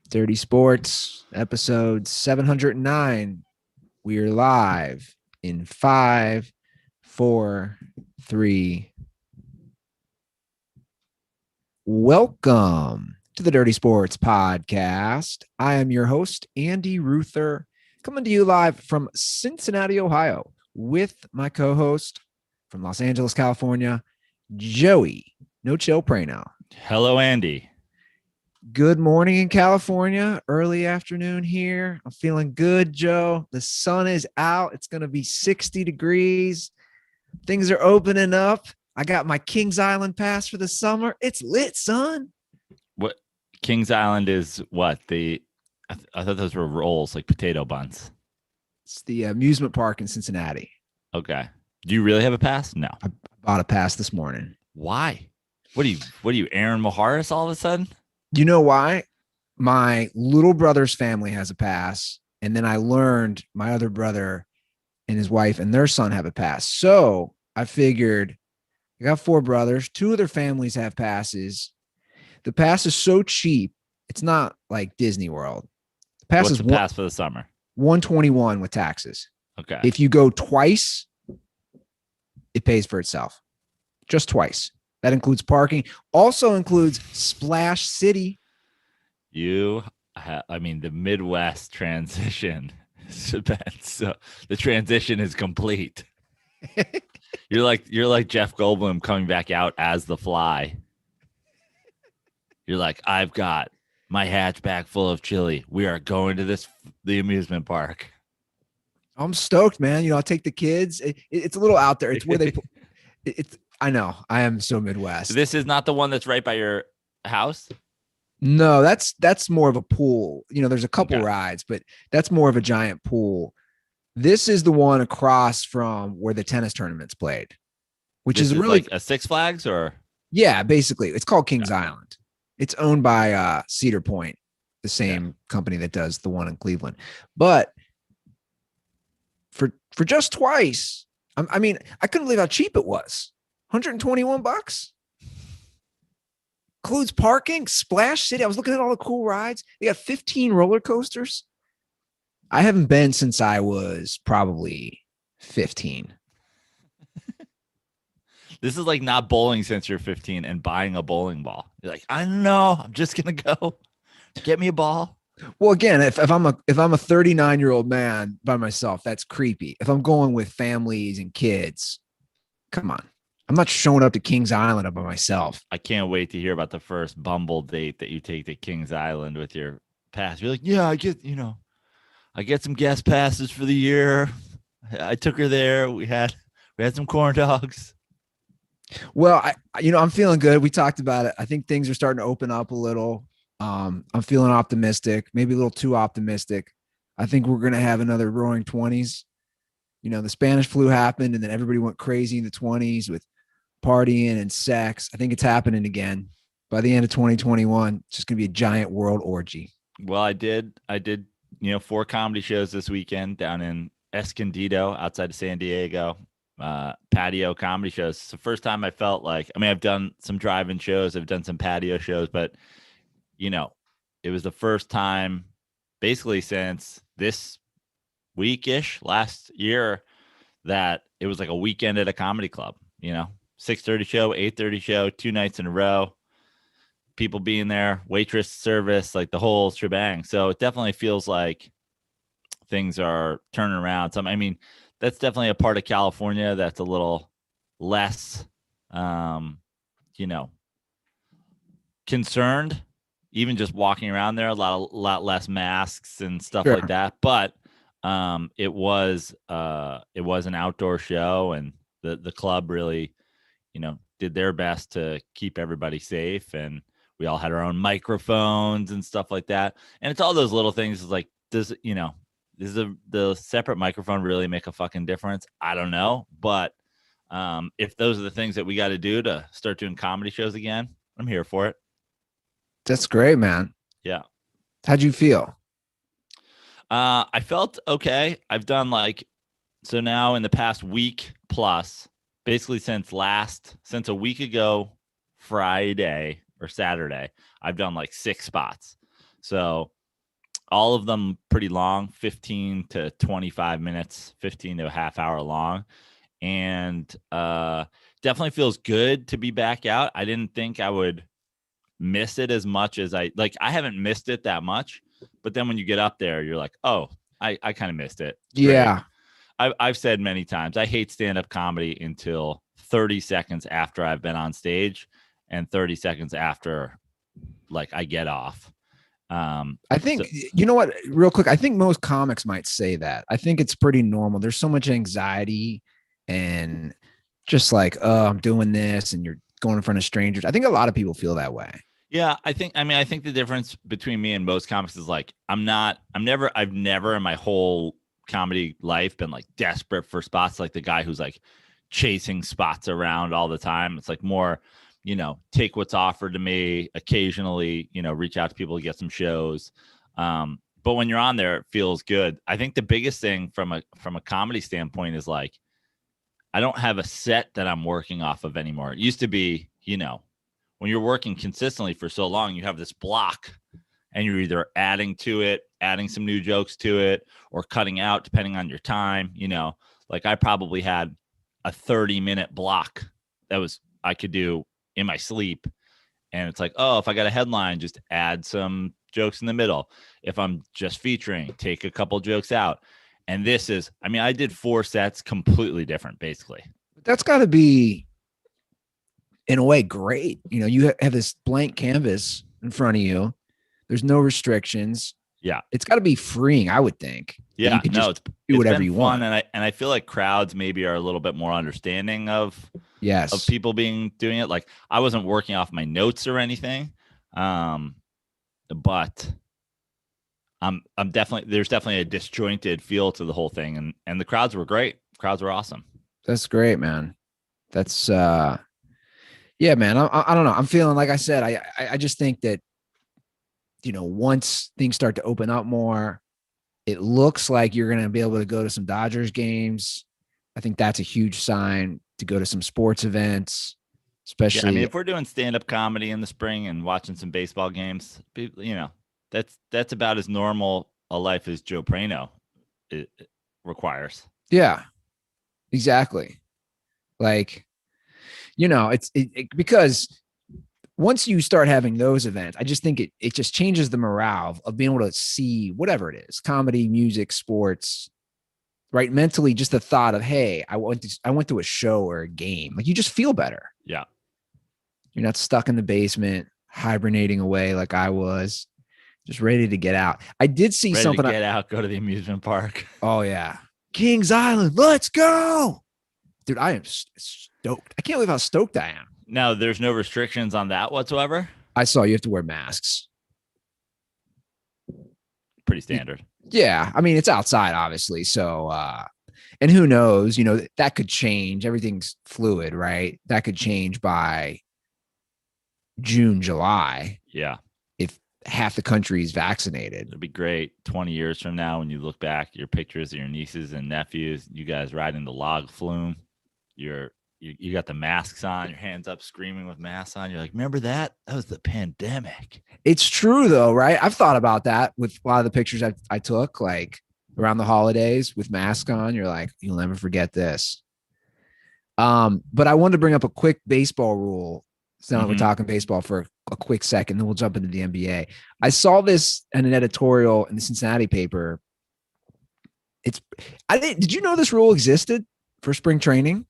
Dirty Sports, episode 709. We are live in 5, 4, 3. Welcome to the Dirty Sports Podcast. I am your host, Andy Ruther, coming to you live from Cincinnati, Ohio, with my co-host from Los Angeles, California, Joey No Chill Prano. Hello, Andy. Good morning in California, early afternoon here. I'm feeling good, Joe. The sun is out. It's going to be 60 degrees. Things are opening up. I got my Kings Island pass for the summer. It's lit, son. What Kings Island is what? I thought those were rolls, like potato buns. It's the amusement park in Cincinnati. Okay. Do you really have a pass? No. I bought a pass this morning. Why? What are you, Aaron Maharis all of a sudden? You know why? My little brother's family has a pass. And then I learned my other brother and his wife and their son have a pass. So I figured I got 4 brothers. 2 of their families have passes. The pass is so cheap. It's not like Disney World. The pass What's is the pass for the summer? $121 with taxes. Okay. If you go twice, it pays for itself. Just twice. That includes parking. Also includes Splash City. The Midwest transition. So the transition is complete. You're like Jeff Goldblum coming back out as the Fly. You're like, I've got my hatchback full of chili. We are going to the amusement park. I'm stoked, man. You know, I'll take the kids. It's a little out there. It's where they put it's. I know. I am so Midwest. This is not the one that's right by your house? No, that's more of a pool. You know, there's a couple rides, but that's more of a giant pool. This is the one across from where the tennis tournament's played, which is really like a Six Flags or? Yeah, basically. It's called Kings Island. It's owned by Cedar Point, the same company that does the one in Cleveland. But for just twice, I mean, I couldn't believe how cheap it was. $121. Includes parking, Splash City. I was looking at all the cool rides. They got 15 roller coasters. I haven't been since I was probably 15. This is like not bowling since you're 15 and buying a bowling ball. You're like, I don't know. I'm just going to go get me a ball. Well, again, if I'm a 39-year-old man by myself, that's creepy. If I'm going with families and kids, come on. I'm not showing up to Kings Island by myself. I can't wait to hear about the first Bumble date that you take to Kings Island with your pass. You're like, yeah, I get some guest passes for the year. I took her there. We had some corn dogs. Well, I'm feeling good. We talked about it. I think things are starting to open up a little. I'm feeling optimistic, maybe a little too optimistic. I think we're going to have another roaring 20s. You know, the Spanish flu happened and then everybody went crazy in the 20s with partying and sex. I think it's happening again. By the end of 2021, it's just going to be a giant world orgy. Well, I did, 4 comedy shows this weekend down in Escondido outside of San Diego. Patio comedy shows. It's the first time I felt like, I've done some drive-in shows. I've done some patio shows, but it was the first time basically since this weekish last year that it was like a weekend at a comedy club, 6:30 show, 8:30 show, 2 nights in a row, people being there, waitress service, like the whole shebang. So it definitely feels like things are turning around. So, that's definitely a part of California that's a little less, concerned, even just walking around there, a lot less masks and stuff like that. But it was an outdoor show, and the club really, did their best to keep everybody safe, and we all had our own microphones and stuff like that. And it's all those little things. It's like, does the separate microphone really make a fucking difference? I don't know, but if those are the things that we got to do to start doing comedy shows again, I'm here for it. That's great, man. Yeah. How'd you feel? I felt okay. I've done so now in the past week plus, basically since a week ago Friday, or Saturday, I've done like 6 spots. So all of them pretty long, 15 to 25 minutes, 15 to a half hour long. And definitely feels good to be back out. I didn't think I would miss it as much as I haven't missed it that much. But then when you get up there, you're like, oh, I kind of missed it. It's Yeah. great. I've said many times, I hate stand-up comedy until 30 seconds after I've been on stage and 30 seconds after like I get off. I think, you know what, real quick, I think most comics might say that. I think it's pretty normal. There's so much anxiety and just like, oh, I'm doing this, and you're going in front of strangers. I think a lot of people feel that way. Yeah, I think the difference between me and most comics is like, I've never in my whole comedy life been like desperate for spots, like the guy who's like chasing spots around all the time. It's like more, take what's offered to me, occasionally, reach out to people to get some shows. But when you're on there, it feels good. I think the biggest thing from a comedy standpoint is like, I don't have a set that I'm working off of anymore. It used to be, when you're working consistently for so long, you have this block and you're either adding to it, adding some new jokes to it, or cutting out depending on your time. Like I probably had a 30-minute block that I could do in my sleep. And it's like, oh, if I got a headline, just add some jokes in the middle. If I'm just featuring, take a couple jokes out. And this is, I did 4 sets completely different, basically. That's got to be, in a way, great. You have this blank canvas in front of you. There's no restrictions. Yeah. It's got to be freeing, I would think. Yeah. You can it's do whatever you want. And I feel like crowds maybe are a little bit more understanding of people doing it. Like I wasn't working off my notes or anything. But there's definitely a disjointed feel to the whole thing. And the crowds were great. Crowds were awesome. That's great, man. That's yeah, man. I don't know. I'm feeling, like I said, I just think that, once things start to open up more, it looks like you're going to be able to go to some Dodgers games. I think that's a huge sign, to go to some sports events, especially. Yeah, if we're doing stand-up comedy in the spring and watching some baseball games, that's about as normal a life as Joe Prano it requires. Yeah, exactly. Like, it's because once you start having those events, I just think it just changes the morale of being able to see whatever it is, comedy, music, sports, right? Mentally, just the thought of, hey, I went to a show or a game. Like, you just feel better. Yeah. You're not stuck in the basement, hibernating away like I was, just ready to get out. I did see something. Ready to get out, go to the amusement park. Oh, yeah. Kings Island, let's go. Dude, I am stoked. I can't believe how stoked I am. Now, there's no restrictions on that whatsoever? I saw you have to wear masks. Pretty standard. Yeah. It's outside, obviously. So, and who knows, that could change. Everything's fluid, right? That could change by June, July. Yeah. If half the country is vaccinated. It'd be great 20 years from now when you look back, your pictures of your nieces and nephews, you guys riding the log flume. You got the masks on, your hands up, screaming with masks on. You're like, remember that? That was the pandemic. It's true though, right? I've thought about that with a lot of the pictures I took, like around the holidays with masks on. You're like, you'll never forget this. But I wanted to bring up a quick baseball rule. So now we're talking baseball for a quick second, then we'll jump into the NBA. I saw this in an editorial in the Cincinnati paper. Did you know this rule existed for spring training?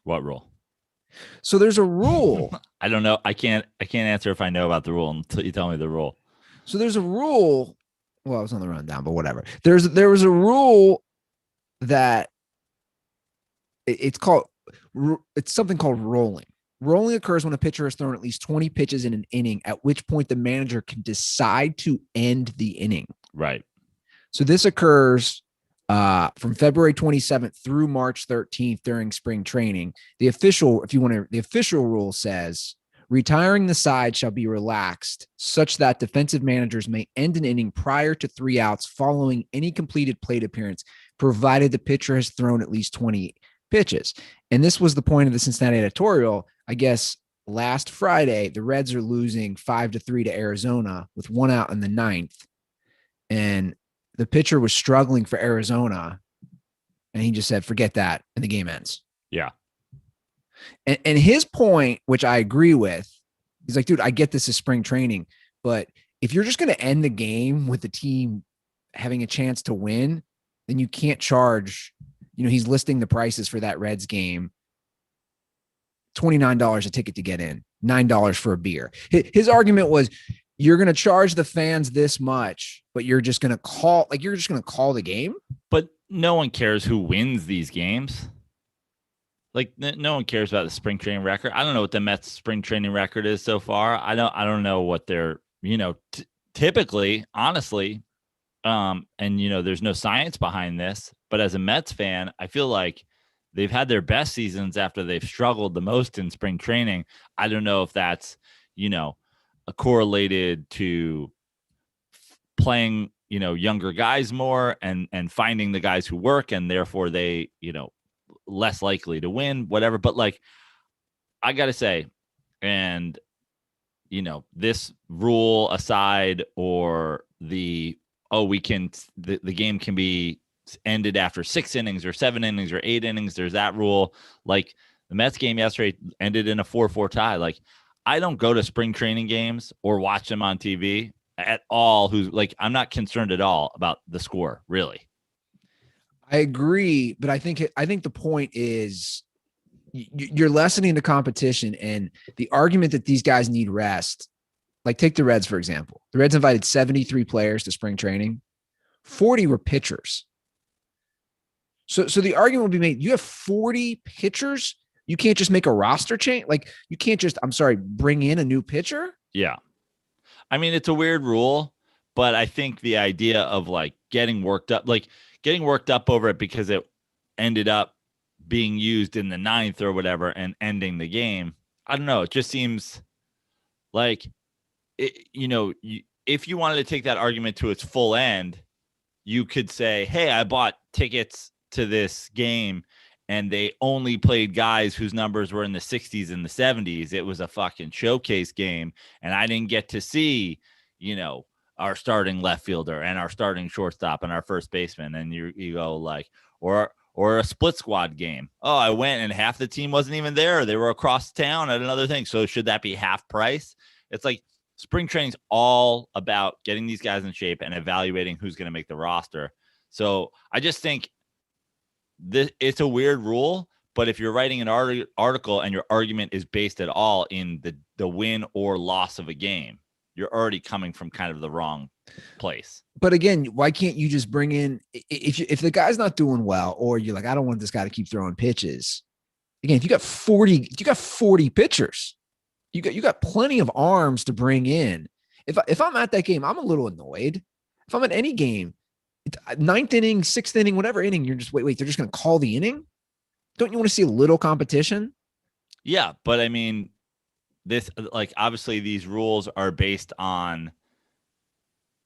What rule? So there's a rule. I don't know. I can't answer if I know about the rule until you tell me the rule. So there's a rule. Well, I was on the rundown, but whatever. There was a rule that it's something called rolling. Rolling occurs when a pitcher has thrown at least 20 pitches in an inning, at which point the manager can decide to end the inning. Right. So this occurs from February 27th through March 13th during spring training. The official rule says retiring the side shall be relaxed such that defensive managers may end an inning prior to 3 outs following any completed plate appearance, provided the pitcher has thrown at least 20 pitches. And this was the point of the Cincinnati editorial. I guess last Friday, the Reds are losing 5-3 to Arizona with one out in the ninth. And the pitcher was struggling for Arizona. And he just said, forget that. And the game ends. Yeah. And his point, which I agree with, he's like, dude, I get this is spring training, but if you're just going to end the game with the team having a chance to win, then you can't charge, he's listing the prices for that Reds game. $29 a ticket to get in, $9 for a beer. His argument was, you're going to charge the fans this much, but you're just going to call the game. But no one cares who wins these games. Like no one cares about the spring training record. I don't know what the Mets spring training record is so far. I don't know what they're, typically, honestly, and there's no science behind this, but as a Mets fan, I feel like they've had their best seasons after they've struggled the most in spring training. I don't know if that's, correlated to playing, younger guys more and finding the guys who work, and therefore they, less likely to win, whatever. But like, I got to say, and, this rule aside, or the game can be ended after 6 innings or 7 innings or 8 innings. There's that rule. Like the Mets game yesterday ended in a 4-4 tie. Like, I don't go to spring training games or watch them on TV at all. I'm not concerned at all about the score, really. I agree, but I think the point is you're lessening the competition, and the argument that these guys need rest. Like, take the Reds, for example. The Reds invited 73 players to spring training. 40 were pitchers. So the argument will be made, you have 40 pitchers. You can't just make a roster change. Like, you can't just, bring in a new pitcher. Yeah. I mean, it's a weird rule, but I think the idea of like getting worked up over it because it ended up being used in the ninth or whatever and ending the game. I don't know. It just seems like, if you wanted to take that argument to its full end, you could say, hey, I bought tickets to this game and they only played guys whose numbers were in the 60s and the 70s. It was a fucking showcase game, and I didn't get to see, our starting left fielder and our starting shortstop and our first baseman. And you go like, or a split squad game. Oh, I went and half the team wasn't even there. They were across town at another thing. So should that be half price? It's like spring training's all about getting these guys in shape and evaluating who's going to make the roster. So I just think it's a weird rule, but if you're writing an article and your argument is based at all in the win or loss of a game, you're already coming from kind of the wrong place. But again, why can't you just bring in, if the guy's not doing well, or you're like, I don't want this guy to keep throwing pitches. Again, if you got 40 pitchers, you got plenty of arms to bring in. If I'm at that game, I'm a little annoyed. If I'm at any game, ninth inning, 6th inning, whatever inning, you're just wait, they're just going to call the inning. Don't you want to see a little competition? Yeah, but I mean, this, like, obviously these rules are based on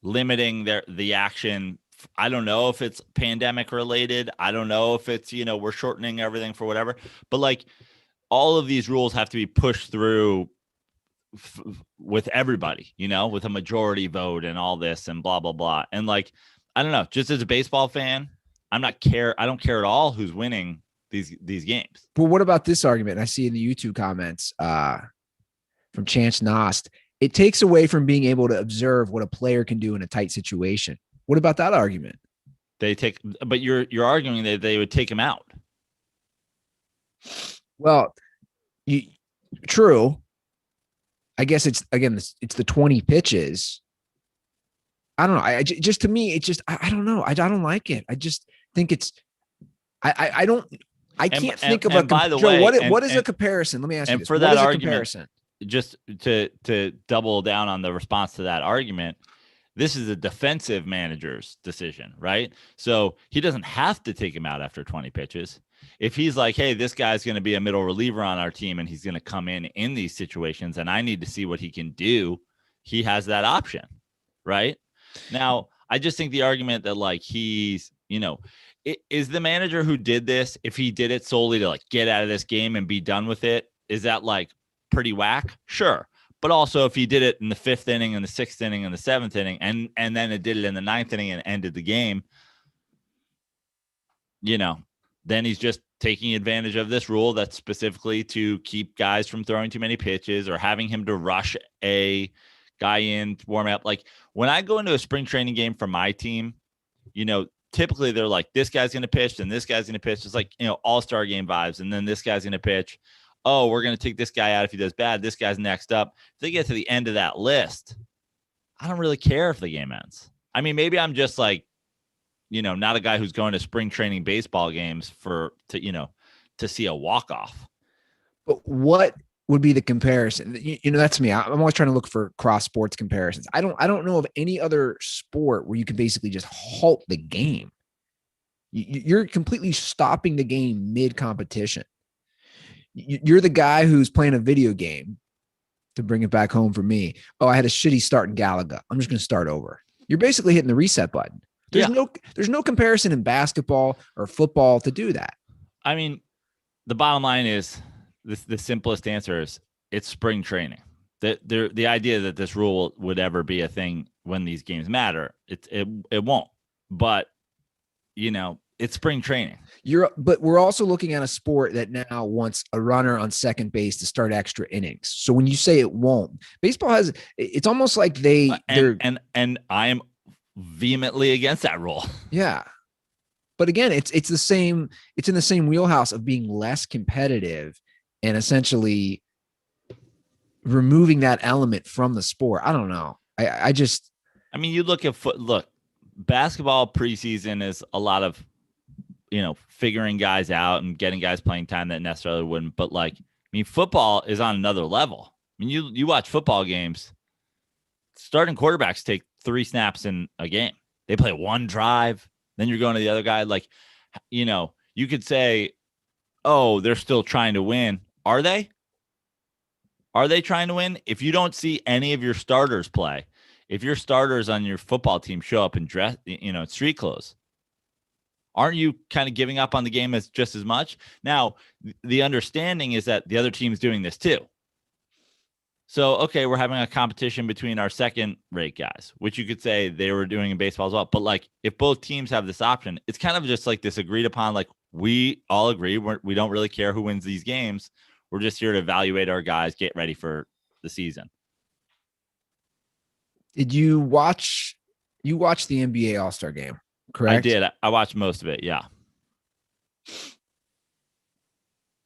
limiting the action. I don't know if it's pandemic related. I don't know if it's, we're shortening everything for whatever, but like all of these rules have to be pushed through with everybody, with a majority vote and all this and blah, blah, blah. And like, I don't know, just as a baseball fan, I don't care at all who's winning these games. But what about this argument? I see in the YouTube comments from Chance Nost, it takes away from being able to observe what a player can do in a tight situation. What about that argument? But you're arguing that they would take him out. Well, true. I guess it's the 20 pitches. I don't know. I don't know. I don't like it. I just think it's, I can't think of a, by the way, what is a comparison? Let me ask you this. For that argument, comparison? Just to double down on the response to that argument, this is a defensive manager's decision, right? So he doesn't have to take him out after 20 pitches. If he's like, hey, this guy's going to be a middle reliever on our team and he's going to come in these situations and I need to see what he can do, he has that option, right? Now, I just think the argument that like he's, is the manager who did this, if he did it solely to like get out of this game and be done with it, is that like pretty whack, sure. But also if he did it in the 5th inning and the 6th inning and the 7th inning, and then it did it in the 9th inning and ended the game, then he's just taking advantage of this rule that's specifically to keep guys from throwing too many pitches or having him to rush a guy in to warm up. Like when I go into a spring training game for my team, typically they're like, this guy's going to pitch and this guy's going to pitch. It's like, all-star game vibes. And then this guy's going to pitch. Oh, we're going to take this guy out if he does bad. This guy's next up. If they get to the end of that list, I don't really care if the game ends. I mean, maybe I'm just like, not a guy who's going to spring training baseball games to see a walk-off. But what would be the comparison? That's me. I'm always trying to look for cross sports comparisons. I don't know of any other sport where you can basically just halt the game. You're completely stopping the game mid-competition. You're the guy who's playing a video game, to bring it back home for me. Oh, I had a shitty start in Galaga. I'm just going to start over. You're basically hitting the reset button. There's no comparison in basketball or football to do that. I mean, the bottom line is the simplest answer is it's spring training. The idea that this rule would ever be a thing when these games matter, it won't. But it's spring training. But we're also looking at a sport that now wants a runner on second base to start extra innings. So when you say it won't, baseball has, it's almost like and I am vehemently against that rule. Yeah. But again, it's the same, it's in the same wheelhouse of being less competitive and essentially removing that element from the sport. I don't know. I mean, you look at basketball preseason is a lot of, figuring guys out and getting guys playing time that necessarily wouldn't. But football is on another level. I mean, you watch football games, starting quarterbacks take 3 snaps in a game. They play one drive, then you're going to the other guy. You could say, oh, they're still trying to win. Are they? Are they trying to win? If you don't see any of your starters play, if your starters on your football team show up in dress, street clothes, aren't you kind of giving up on the game just as much? Now, the understanding is that the other team's doing this too. So, okay, we're having a competition between our second-rate guys, which you could say they were doing in baseball as well. But, if both teams have this option, it's kind of just like this agreed upon, we all agree we don't really care who wins these games. We're just here to evaluate our guys, get ready for the season. Did you watch the NBA All-Star game, correct? I did. I watched most of it, yeah.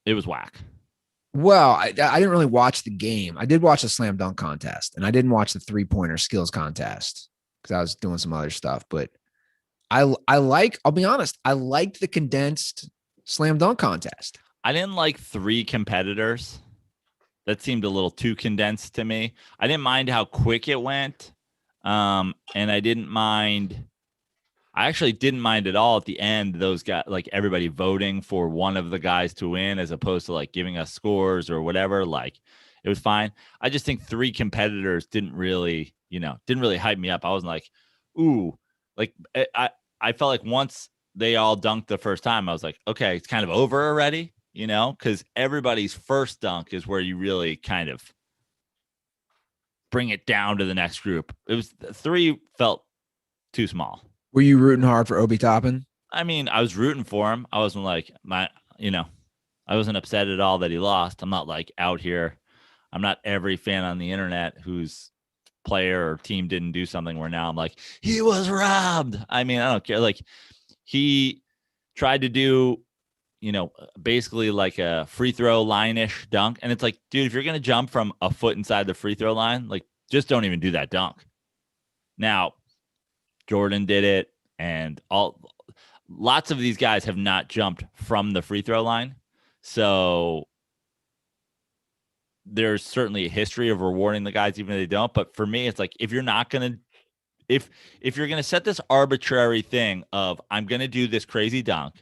It was whack. Well, I didn't really watch the game. I did watch the slam dunk contest, and I didn't watch the 3-pointer skills contest because I was doing some other stuff. But I'll be honest, I liked the condensed slam dunk contest. I didn't like 3 competitors. That seemed a little too condensed to me. I didn't mind how quick it went. And I actually didn't mind at all at the end, those guys, everybody voting for one of the guys to win as opposed to giving us scores or whatever. It was fine. I just think 3 competitors didn't really hype me up. I wasn't like, ooh, I felt like once they all dunked the first time, I was like, okay, it's kind of over already, because everybody's first dunk is where you really kind of bring it down to the next group. It was 3 felt too small. Were you rooting hard for Obi Toppin? I mean, I was rooting for him. I wasn't I wasn't upset at all that he lost. I'm not out here. I'm not every fan on the internet whose player or team didn't do something where now I'm like, he was robbed. I mean, I don't care. He tried to do, basically a free throw line-ish dunk. And it's dude, if you're going to jump from a foot inside the free throw line, just don't even do that dunk. Now, Jordan did it, and lots of these guys have not jumped from the free throw line. So there's certainly a history of rewarding the guys even if they don't. But for me, it's if you're not going to, if you're going to set this arbitrary thing of I'm going to do this crazy dunk,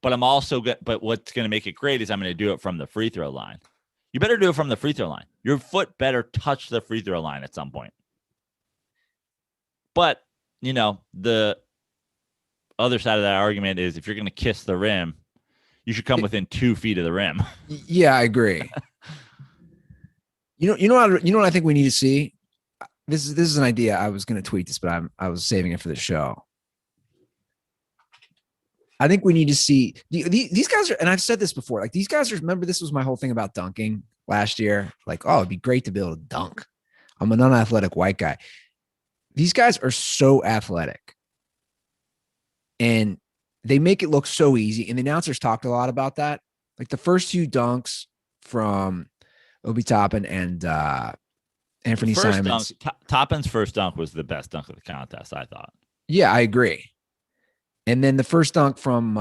but but what's going to make it great is I'm going to do it from the free throw line. You better do it from the free throw line. Your foot better touch the free throw line at some point. But the other side of that argument is if you're going to kiss the rim, you should come within 2 feet of the rim. Yeah, I agree. You know what I think we need to see. This is an idea. I was going to tweet this, but I was saving it for the show. I think we need to see these guys are, and I've said this before. Like these guys are. Remember, this was my whole thing about dunking last year. Like, oh, it'd be great to be able to dunk. I'm an unathletic white guy. These guys are so athletic, and they make it look so easy. And the announcers talked a lot about that. Like the first few dunks from Obi Toppin and Anthony First dunk, Simons. Toppin's first dunk was the best dunk of the contest, I thought. Yeah, I agree. And then the first dunk from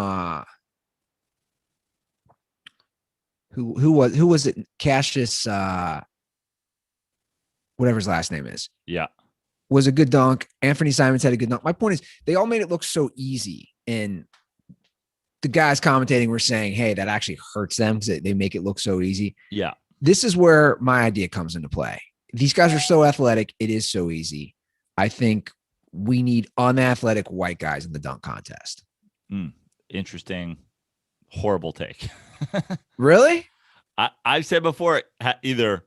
who was it? Cassius, whatever his last name is. Yeah. Was a good dunk. Anthony Simons had a good dunk. My point is they all made it look so easy. And the guys commentating were saying, hey, that actually hurts them because they make it look so easy. Yeah. This is where my idea comes into play. These guys are so athletic. It is so easy. I think we need unathletic white guys in the dunk contest. Interesting. Horrible take. Really? I've said before, either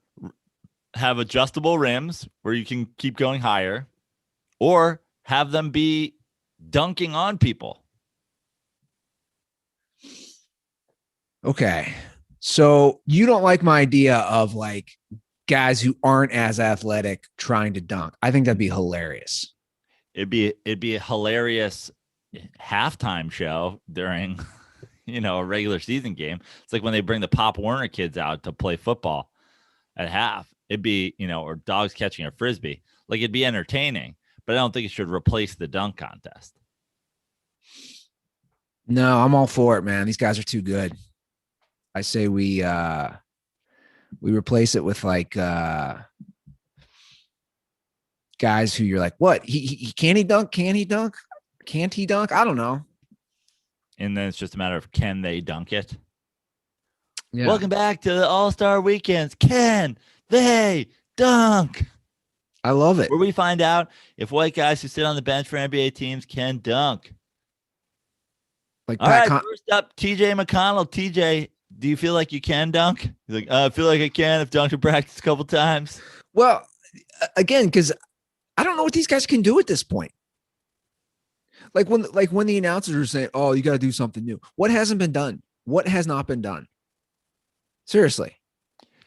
have adjustable rims where you can keep going higher, or have them be dunking on people. Okay. So you don't like my idea of like guys who aren't as athletic trying to dunk. I think that'd be hilarious. It'd be a hilarious halftime show during, a regular season game. It's like when they bring the Pop Warner kids out to play football at half. It'd be, or dogs catching a frisbee. Like it'd be entertaining, but I don't think it should replace the dunk contest. No, I'm all for it, man. These guys are too good. I say we replace it with like guys who you're like, what? He can he dunk? Can he dunk? Can't he dunk? I don't know. And then it's just a matter of can they dunk it? Yeah. Welcome back to the All-Star Weekends. Can they dunk? I love it. Where we find out if white guys who sit on the bench for NBA teams can dunk. Like all right, first up, TJ McConnell. TJ, do you feel like you can dunk? He's like, I feel like I can. I've dunked in practice a couple times. Well, again, because I don't know what these guys can do at this point. Like when the announcers are saying, "Oh, you got to do something new." What hasn't been done? What has not been done? Seriously,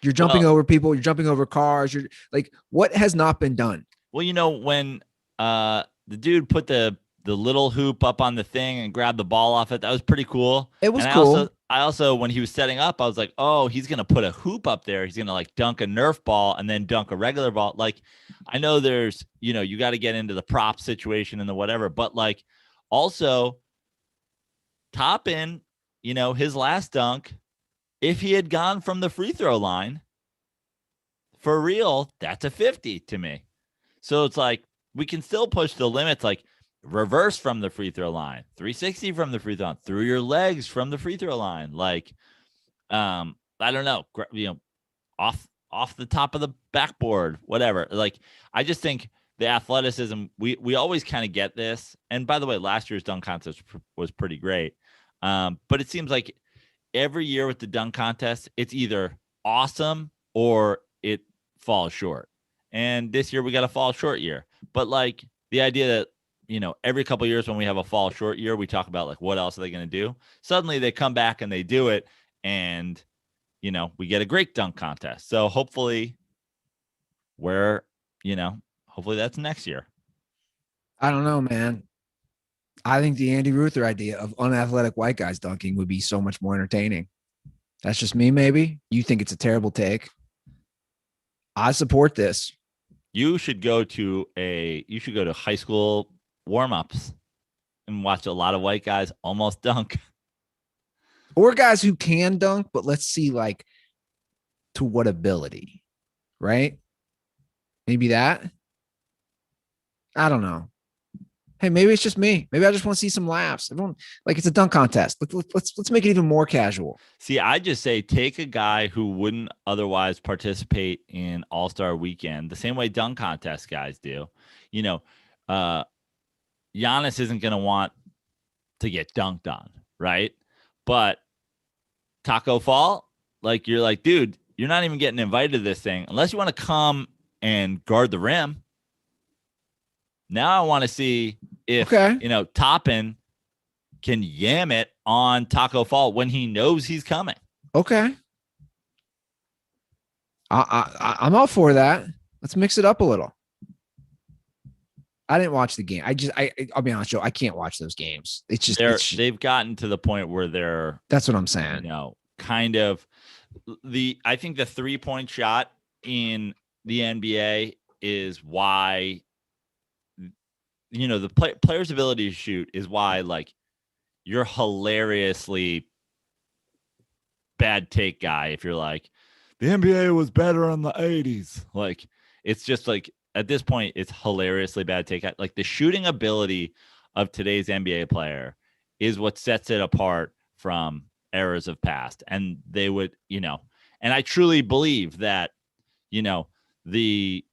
you're jumping over people. You're jumping over cars. You're like, what has not been done? Well, when the dude put the little hoop up on the thing and grabbed the ball off it, that was pretty cool. It was cool. I also, when he was setting up, I was like, oh, he's going to put a hoop up there. He's going to like dunk a Nerf ball and then dunk a regular ball. Like, I know there's, you got to get into the prop situation and the whatever, but like also Toppin, his last dunk, if he had gone from the free throw line for real, that's a 50 to me. So it's like, we can still push the limits, like reverse from the free throw line, 360 from the free throw line, through your legs from the free throw line. Like, I don't know, off the top of the backboard, whatever. Like, I just think the athleticism, we always kind of get this. And by the way, last year's dunk contest was pretty great. But it seems like every year with the dunk contest, it's either awesome or it falls short. And this year we got a fall short year. But like the idea that, every couple of years when we have a fall short year, we talk about like, what else are they going to do? Suddenly they come back and they do it. And, we get a great dunk contest. So hopefully hopefully that's next year. I don't know, man. I think the Andy Ruther idea of unathletic white guys dunking would be so much more entertaining. That's just me, maybe. You think it's a terrible take. I support this. You should go to high school warm-ups and watch a lot of white guys almost dunk. Or guys who can dunk, but let's see like to what ability, right? Maybe that. I don't know. Hey, maybe it's just me. Maybe I just want to see some laughs. Everyone, like, it's a dunk contest. Let's make it even more casual. See, I just say take a guy who wouldn't otherwise participate in All-Star Weekend the same way dunk contest guys do. Giannis isn't going to want to get dunked on, right? But Taco Fall, like, you're like, dude, you're not even getting invited to this thing unless you want to come and guard the rim. Now I want to see if, Toppin can yam it on Taco Fall when he knows he's coming. Okay. I'm all for that. Let's mix it up a little. I didn't watch the game. I'll be honest, Joe, I can't watch those games. It's just, they've gotten to the point where they're, that's what I'm saying. Kind of I think the 3-point shot in the NBA is why, the player's ability to shoot is why, like, you're hilariously bad take guy if you're like, the NBA was better in the 80s. Like, it's just like, at this point, it's hilariously bad take. Like, the shooting ability of today's NBA player is what sets it apart from eras of past. And they would, and I truly believe that, the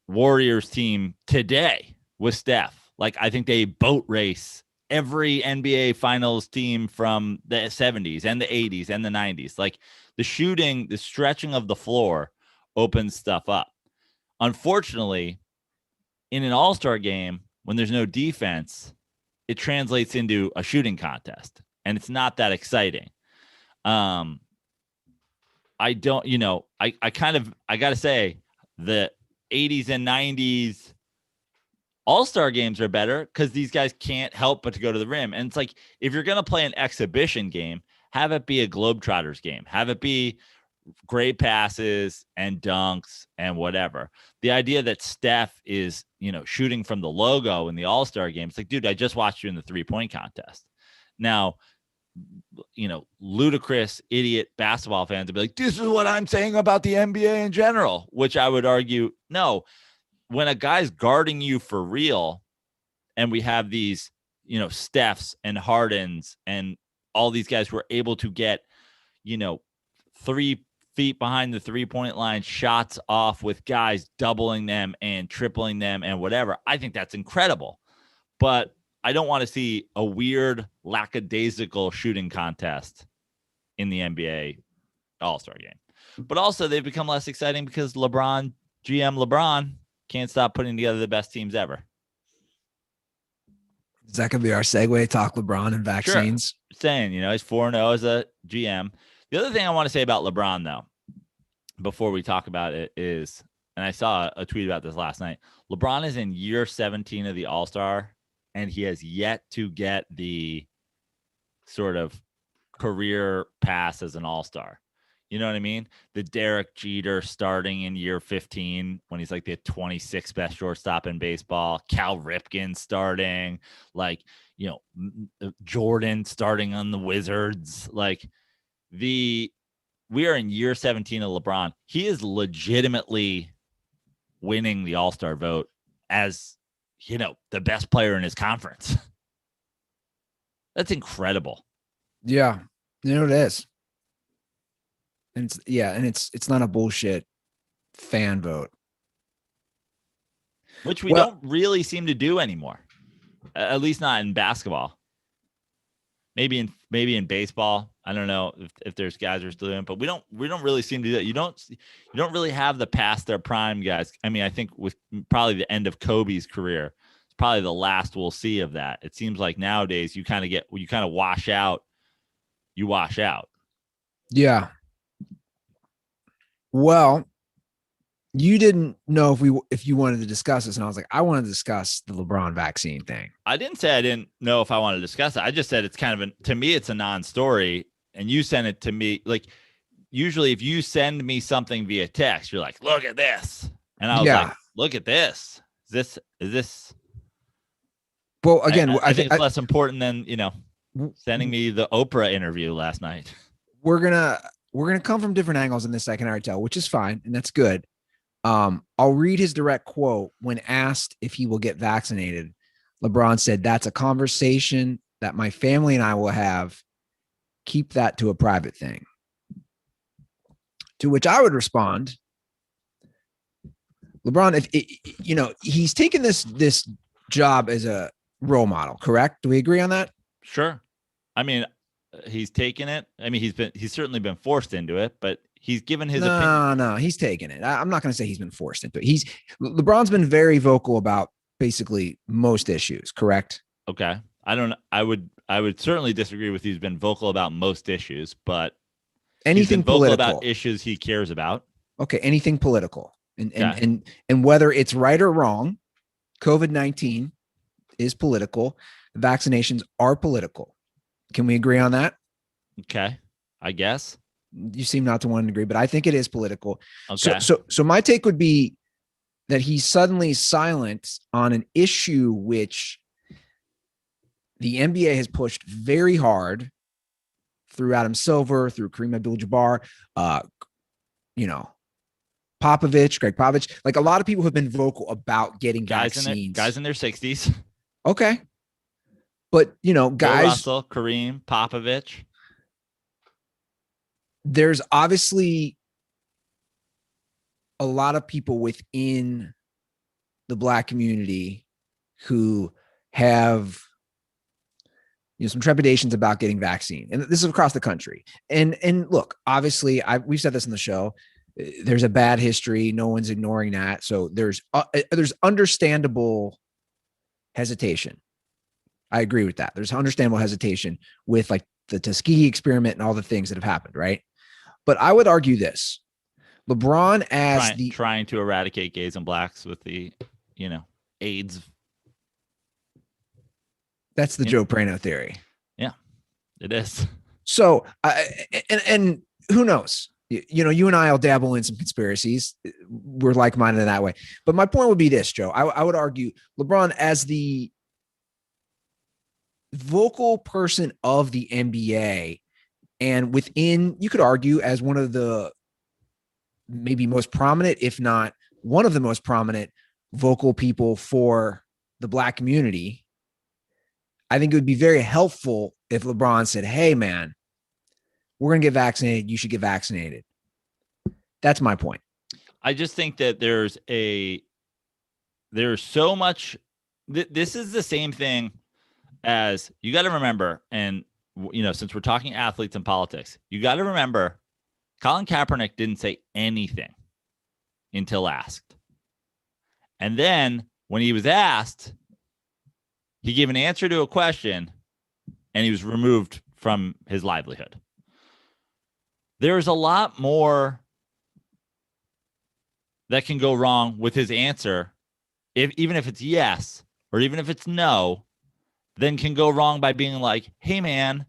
Warriors team today with Steph, like, I think they boat race every NBA finals team from the 70s and the 80s and the 90s. Like, the shooting, the stretching of the floor opens stuff up. Unfortunately, in an all-star game, when there's no defense, it translates into a shooting contest, and it's not that exciting. I don't, I got to say, the 80s and 90s all-star games are better because these guys can't help but to go to the rim. And it's like, if you're going to play an exhibition game, have it be a Globetrotters game. Have it be great passes and dunks and whatever. The idea that Steph is, shooting from the logo in the all-star game, it's like, dude, I just watched you in the 3-point contest. Now, ludicrous idiot basketball fans would be like, this is what I'm saying about the NBA in general, which I would argue, no, when a guy's guarding you for real, and we have these, Stephs and Hardens and all these guys who are able to get, 3 feet behind the 3-point line, shots off with guys doubling them and tripling them and whatever. I think that's incredible. But I don't want to see a weird lackadaisical shooting contest in the NBA All-Star game. But also, they've become less exciting because GM LeBron can't stop putting together the best teams ever. Is that going to be our segue? Talk LeBron and vaccines? Sure. Saying, he's 4-0 as a GM. The other thing I want to say about LeBron, though, before we talk about it is, and I saw a tweet about this last night, LeBron is in year 17 of the All-Star, and he has yet to get the sort of career pass as an All-Star. You know what I mean? The Derek Jeter starting in year 15 when he's like the 26th best shortstop in baseball. Cal Ripken starting, like, Jordan starting on the Wizards. Like, we are in year 17 of LeBron. He is legitimately winning the All-Star vote as, the best player in his conference. That's incredible. Yeah, it is. And it's not a bullshit fan vote, which we don't really seem to do anymore. At least not in basketball. Maybe in baseball. I don't know if there's guys who are still doing it, but we don't really seem to do that. You don't really have the past their prime guys. I mean, I think with probably the end of Kobe's career, it's probably the last we'll see of that. It seems like nowadays you kind of wash out. You wash out. Yeah. Well, you didn't know if you wanted to discuss this, and I was like, I want to discuss the LeBron vaccine thing. I didn't say I didn't know if I wanted to discuss it. I just said it's kind of to me, it's a non-story, and you sent it to me. Like, usually if you send me something via text, you're like, look at this. And I was like, look at this. Is this? Well, again, I think it's less important than, sending me the Oprah interview last night. We're going to come from different angles in this, I can already tell, which is fine. And that's good. I'll read his direct quote. When asked if he will get vaccinated, LeBron said, "That's a conversation that my family and I will have. Keep that to a private thing." To which I would respond, LeBron, he's taken this job as a role model, correct? Do we agree on that? Sure. I mean, he's taken it. I mean, he's certainly been forced into it, but He's given his opinion. No, he's taken it. I'm not going to say he's been forced into it. LeBron's been very vocal about basically most issues, correct? Okay. I would certainly disagree with he's been vocal about most issues, but he's been Anything vocal about political. issues he cares about. Okay, anything political. And Okay. and whether it's right or wrong, COVID-19 is political. Vaccinations are political. Can we agree on that? Okay. I guess. You seem not to want to agree, but I think it is political. Okay. So my take would be that he's suddenly silent on an issue which the NBA has pushed very hard through Adam Silver, through Kareem Abdul-Jabbar, Popovich, Greg Popovich. Like a lot of people have been vocal about getting vaccines. Guys in their 60s. Okay. But, guys. Bill Russell, Kareem, Popovich. There's obviously a lot of people within the Black community who have some trepidations about getting vaccine, and this is across the country. And look, obviously, we've said this in the show. There's a bad history. No one's ignoring that. So there's understandable hesitation. I agree with that. There's understandable hesitation with like the Tuskegee experiment and all the things that have happened, right? But I would argue this: LeBron as trying to eradicate gays and blacks with the, AIDS. That's the Joe Prano theory. Yeah, it is. So, and who knows? You and I will dabble in some conspiracies. We're like-minded in that way. But my point would be this, Joe. I would argue LeBron as the vocal person of the NBA, and within, you could argue, as one of the maybe most prominent, if not one of the most prominent vocal people for the Black community. I think it would be very helpful if LeBron said, hey, man, we're going to get vaccinated. You should get vaccinated. That's my point. I just think that there's so much. This is the same thing as you got to remember. And, since we're talking athletes and politics, you got to remember Colin Kaepernick didn't say anything until asked. And then when he was asked, he gave an answer to a question and he was removed from his livelihood. There's a lot more that can go wrong with his answer, even if it's yes or even if it's no, then can go wrong by being like, hey, man,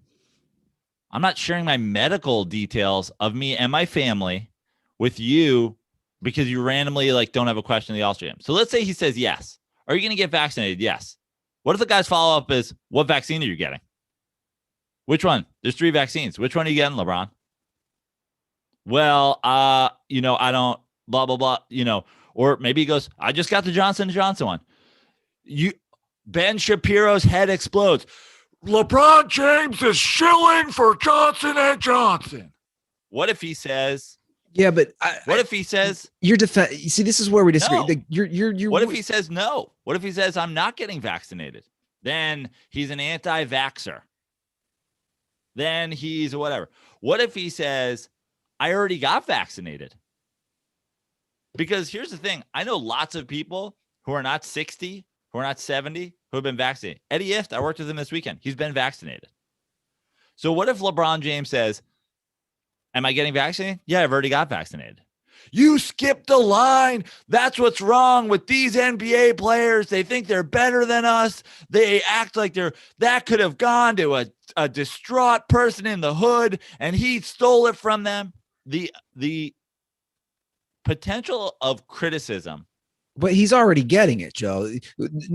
I'm not sharing my medical details of me and my family with you because you randomly don't have a question in the All-Star game. So let's say he says yes. Are you going to get vaccinated? Yes. What if the guy's follow-up is, what vaccine are you getting? Which one? There's 3 vaccines. Which one are you getting, LeBron? Well, I don't, blah, blah, blah, or maybe he goes, I just got the Johnson & Johnson one. Ben Shapiro's head explodes. LeBron James is shilling for Johnson & Johnson. What if he says, yeah, but what if he says your defense? You see, this is where we disagree. No. You're what if he says no? What if he says I'm not getting vaccinated? Then he's an anti-vaxxer. Then he's whatever. What if he says I already got vaccinated? Because here's the thing. I know lots of people who are not 60, who are not 70, who have been vaccinated. Eddie Ift, I worked with him this weekend. He's been vaccinated. So what if LeBron James says, am I getting vaccinated? Yeah, I've already got vaccinated. You skipped the line. That's what's wrong with these NBA players. They think they're better than us. They act like that could have gone to a distraught person in the hood, and he stole it from them. The potential of criticism. But he's already getting it, Joe.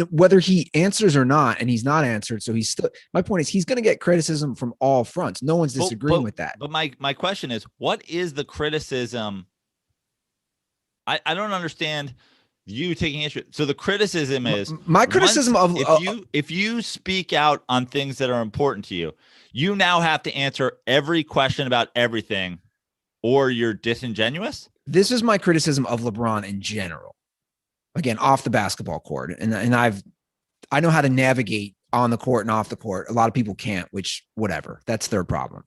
Whether he answers or not, and he's not answered, so he's still. My point is, he's going to get criticism from all fronts. No one's disagreeing with that. But my question is, what is the criticism? I don't understand you taking issue. So the criticism is my criticism of if you speak out on things that are important to you, you now have to answer every question about everything, or you're disingenuous. This is my criticism of LeBron in general. Again, off the basketball court, and I know how to navigate on the court and off the court. A lot of people can't, which whatever, that's their problem.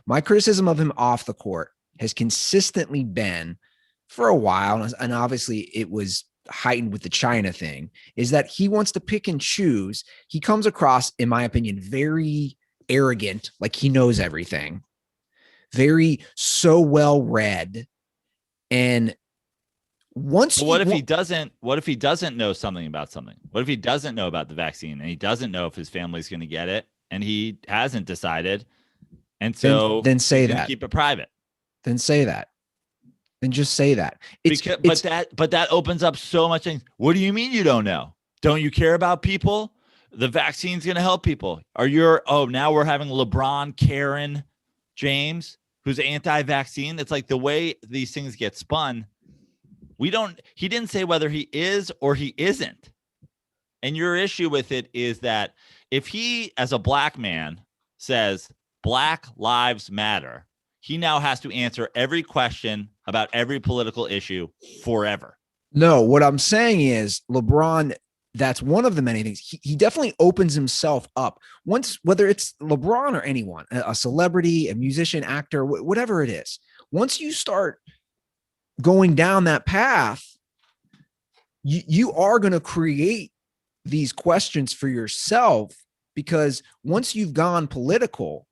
My criticism of him off the court has consistently been for a while, and obviously it was heightened with the China thing, is that he wants to pick and choose. He comes across, in my opinion, very arrogant, like he knows everything, very so well read. And once what if he doesn't know something about something? What if he doesn't know about the vaccine and he doesn't know if his family's going to get it and he hasn't decided? And so then say that. Keep it private. Then say that. Then just say that. But that opens up so much things. What do you mean you don't know? Don't you care about people? The vaccine's going to help people. Now we're having LeBron, Karen, James, who's anti-vaccine. It's like the way these things get spun. He didn't say whether he is or he isn't. And your issue with it is that if he, as a black man, says Black Lives Matter, he now has to answer every question about every political issue forever. No, what I'm saying is LeBron, that's one of the many things. He definitely opens himself up. Once, whether it's LeBron or anyone, a celebrity, a musician, actor, whatever it is, once you start going down that path, you are going to create these questions for yourself, because once you've gone political,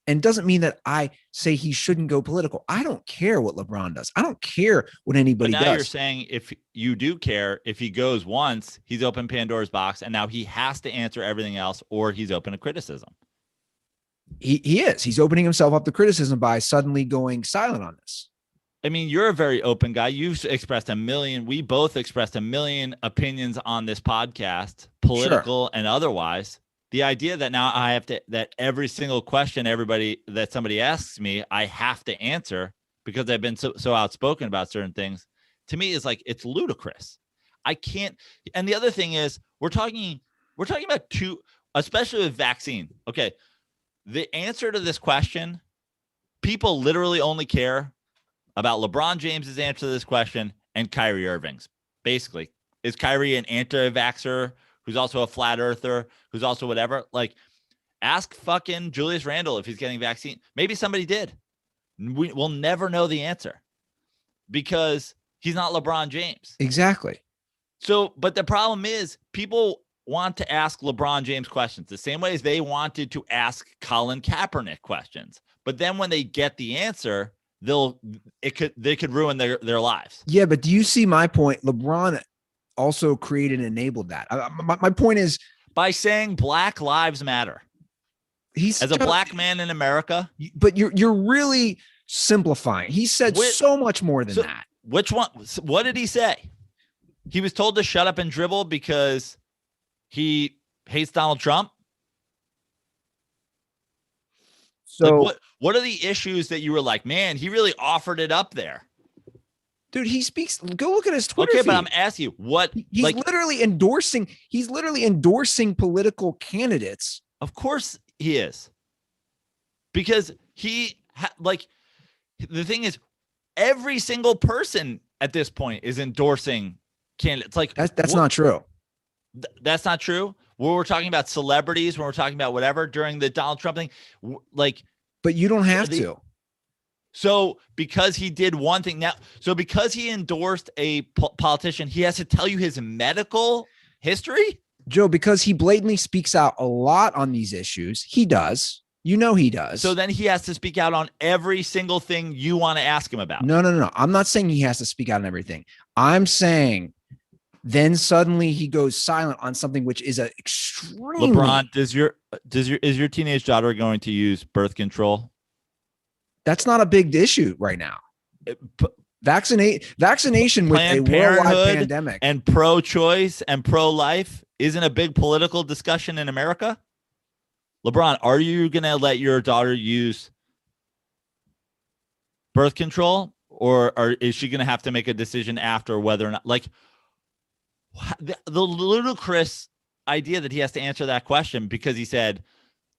and doesn't mean that I say he shouldn't go political. I don't care what LeBron does. I don't care what anybody does. But now you're saying if you do care, if he goes once, he's opened Pandora's box, and now he has to answer everything else, or he's open to criticism. He is. He's opening himself up to criticism by suddenly going silent on this. I mean, you're a very open guy. You've expressed we both expressed a million opinions on this podcast, political and otherwise. The idea that now that every single question that somebody asks me, I have to answer because I've been so outspoken about certain things, to me is like, it's ludicrous. I can't. And the other thing is we're talking about especially with vaccine. Okay. The answer to this question, people literally only care about LeBron James's answer to this question and Kyrie Irving's. Basically, is Kyrie an anti-vaxxer who's also a flat earther, who's also whatever? Like, ask fucking Julius Randle if he's getting vaccine. Maybe somebody did. We'll never know the answer because he's not LeBron James. Exactly. So, but the problem is people want to ask LeBron James questions the same way as they wanted to ask Colin Kaepernick questions. But then when they get the answer, they could ruin their lives. Yeah, but do you see my point? LeBron also created and enabled that. My point is, by saying Black Lives Matter, as a black man in America. But you're really simplifying. He said so much more than that. Which one? What did he say? He was told to shut up and dribble because he hates Donald Trump. So like what are the issues that you were like, man, he really offered it up there? Dude, he speaks. Go look at his Twitter feed. feed. But I'm asking you, what he's literally endorsing. He's literally endorsing political candidates. Of course he is, because the thing is, every single person at this point is endorsing candidates. Like that's not true. That's not true. When we're talking about celebrities, when we're talking about whatever during the Donald Trump thing, but you don't have to. So because he did one thing now, so because he endorsed a politician, he has to tell you his medical history? Joe, because he blatantly speaks out a lot on these issues. He does. You know he does. So then he has to speak out on every single thing you want to ask him about. No. I'm not saying he has to speak out on everything. I'm saying then suddenly he goes silent on something which is a extremely. LeBron, is your teenage daughter going to use birth control? That's not a big issue right now. Vaccination with Planned a worldwide Parenthood pandemic and pro-choice and pro-life isn't a big political discussion in America. LeBron, are you going to let your daughter use birth control, or is she going to have to make a decision after whether or not, like, the ludicrous idea that he has to answer that question because he said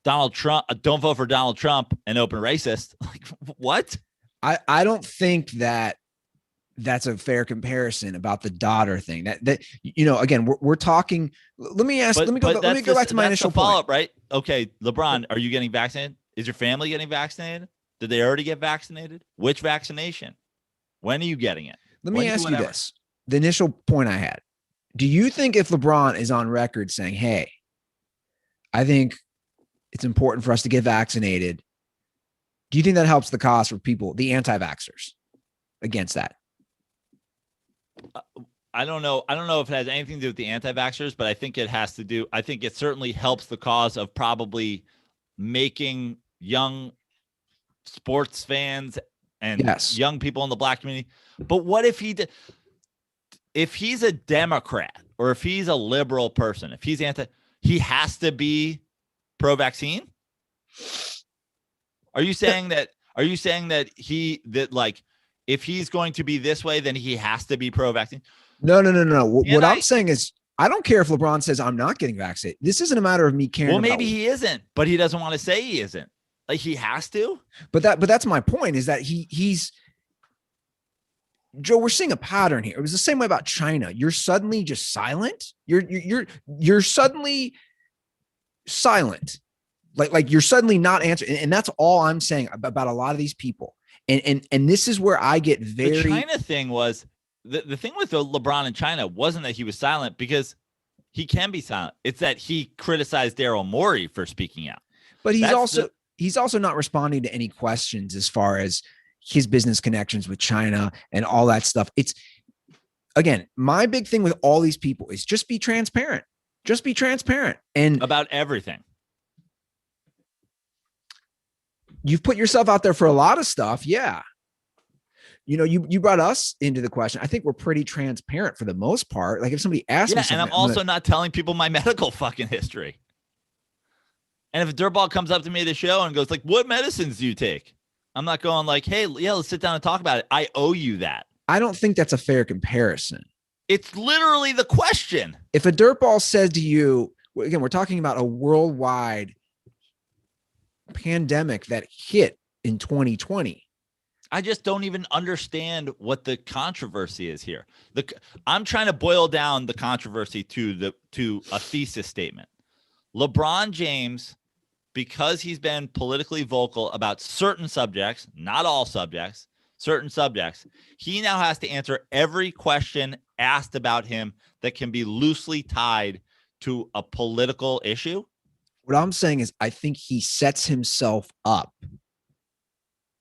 Donald Trump, don't vote for Donald Trump, and open racist. Like, what? I don't think that's a fair comparison about the daughter thing. That again, we're talking. Let me go back to my initial follow-up, right? Okay, LeBron, are you getting vaccinated? Is your family getting vaccinated? Did they already get vaccinated? Which vaccination? When are you getting it? Let me ask you this. The initial point I had. Do you think if LeBron is on record saying, hey, I think it's important for us to get vaccinated, do you think that helps the cause for people, the anti-vaxxers, against that? I don't know. I don't know if it has anything to do with the anti-vaxxers, but I think it has to do. I think it certainly helps the cause of probably making young sports fans and young people in the black community. But what if if he's a Democrat or if he's a liberal person, if he's he has to be pro-vaccine? Are you saying that like if he's going to be this way, then he has to be pro-vaccine? No. What I'm saying is I don't care if LeBron says I'm not getting vaccinated. This isn't a matter of me caring. Well, maybe he isn't, but he doesn't want to say he isn't. Like he has to. But that's my point is that he's Joe, we're seeing a pattern here. It was the same way about China. You're suddenly just silent. You're suddenly silent. Like you're suddenly not answering. And that's all I'm saying about a lot of these people. And this is where I get very. The China thing was the thing with LeBron in China wasn't that he was silent because he can be silent. It's that he criticized Daryl Morey for speaking out. But he's also not responding to any questions as far as his business connections with China and all that stuff. It's again, my big thing with all these people is just be transparent. Just be transparent and about everything. You've put yourself out there for a lot of stuff. Yeah. You know, you brought us into the question. I think we're pretty transparent for the most part. Like if somebody asks me something. And I'm also not telling people my medical fucking history. And if a dirtball comes up to me at the show and goes like, what medicines do you take? I'm not going like, hey, yeah, let's sit down and talk about it. I owe you that. I don't think that's a fair comparison. It's literally the question. If a dirtball says to you, again, we're talking about a worldwide pandemic that hit in 2020. I just don't even understand what the controversy is here. I'm trying to boil down the controversy to a thesis statement. LeBron James, because he's been politically vocal about certain subjects, not all subjects, certain subjects, he now has to answer every question asked about him that can be loosely tied to a political issue. What I'm saying is I think he sets himself up.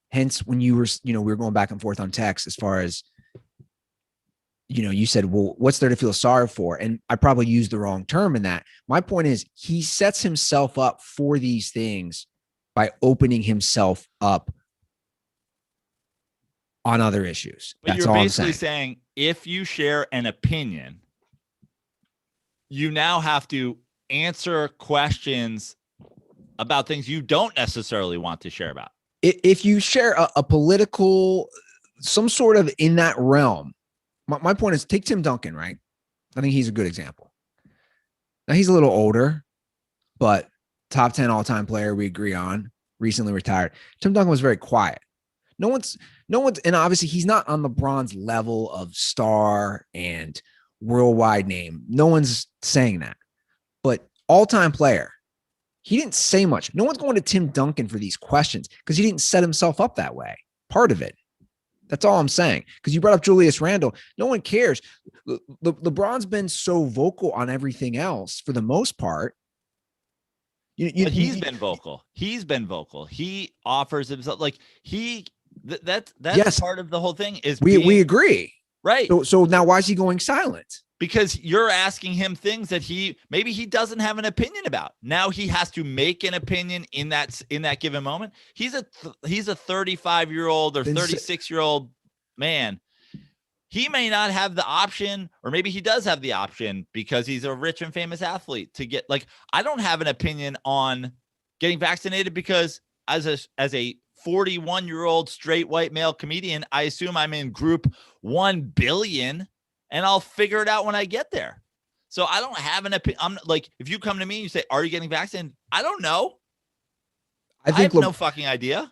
Hence, when we were going back and forth on text as far as, you said, well, what's there to feel sorry for? And I probably used the wrong term in that. My point is he sets himself up for these things by opening himself up on other issues. But you're basically saying if you share an opinion, you now have to answer questions about things you don't necessarily want to share about. If you share a political, some sort of in that realm, my point is take Tim Duncan, right? I think he's a good example. Now he's a little older, but top 10 all-time player we agree on, recently retired. Tim Duncan was very quiet. No one's, and obviously he's not on LeBron's level of star and worldwide name. No one's saying that, but all-time player. He didn't say much. No one's going to Tim Duncan for these questions because he didn't set himself up that way. Part of it. That's all I'm saying. Because you brought up Julius Randle. No one cares. LeBron's been so vocal on everything else for the most part. But he's been vocal. He's been vocal. He offers himself like that's yes. Part of the whole thing is we agree. Right. So now why is he going silent? Because you're asking him things that maybe he doesn't have an opinion about. Now he has to make an opinion in that given moment. He's a 35-year-old or 36-year-old man. He may not have the option, or maybe he does have the option because he's a rich and famous athlete to get like, I don't have an opinion on getting vaccinated because as a 41-year-old straight white male comedian, I assume I'm in group 1 billion. And I'll figure it out when I get there. So I don't have an opinion. I'm like, if you come to me and you say, are you getting vaccinated? I don't know. I have no fucking idea.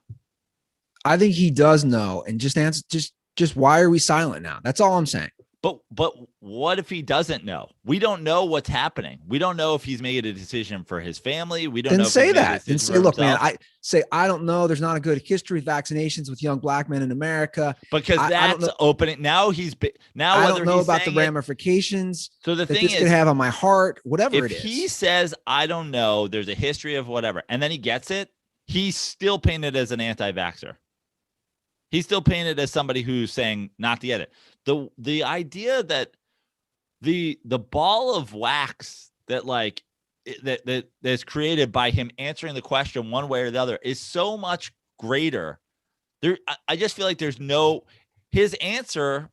I think he does know. And just answer, just why are we silent now? That's all I'm saying. But what if he doesn't know? We don't know what's happening. We don't know if he's made a decision for his family. We don't Then know if say he's made a that. Then decision say, for look, man, himself. I don't know. There's not a good history of vaccinations with young black men in America. Because I don't that's know. opening. Now I don't whether know he's about the saying it. ramifications So the that thing this could is, have on my heart, whatever if it he is. says, I don't know, there's a history of whatever, and then he gets it, he's still painted as an anti-vaxxer. He's still painted as somebody who's saying not to get it. The idea that the ball of wax that like that's created by him answering the question one way or the other is so much greater. I just feel like there's no, his answer,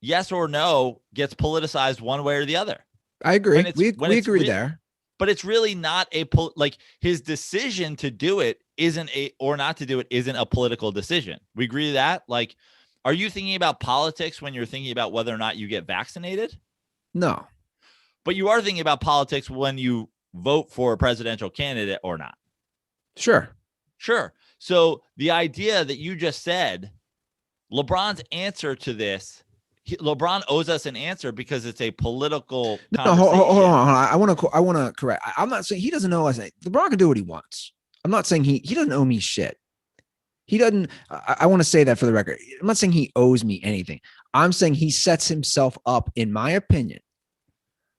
yes or no, gets politicized one way or the other. I agree. We agree there. But it's really not like his decision to do it or not to do it isn't a political decision. We agree that. Like, are you thinking about politics when you're thinking about whether or not you get vaccinated? No. But you are thinking about politics when you vote for a presidential candidate or not. Sure. So the idea that you just said, LeBron's answer to this, LeBron owes us an answer because it's a political conversation. Hold on. I want to correct. I'm not saying he doesn't know us. LeBron can do what he wants. I'm not saying he doesn't owe me shit. He doesn't. I want to say that for the record. I'm not saying he owes me anything. I'm saying he sets himself up, in my opinion,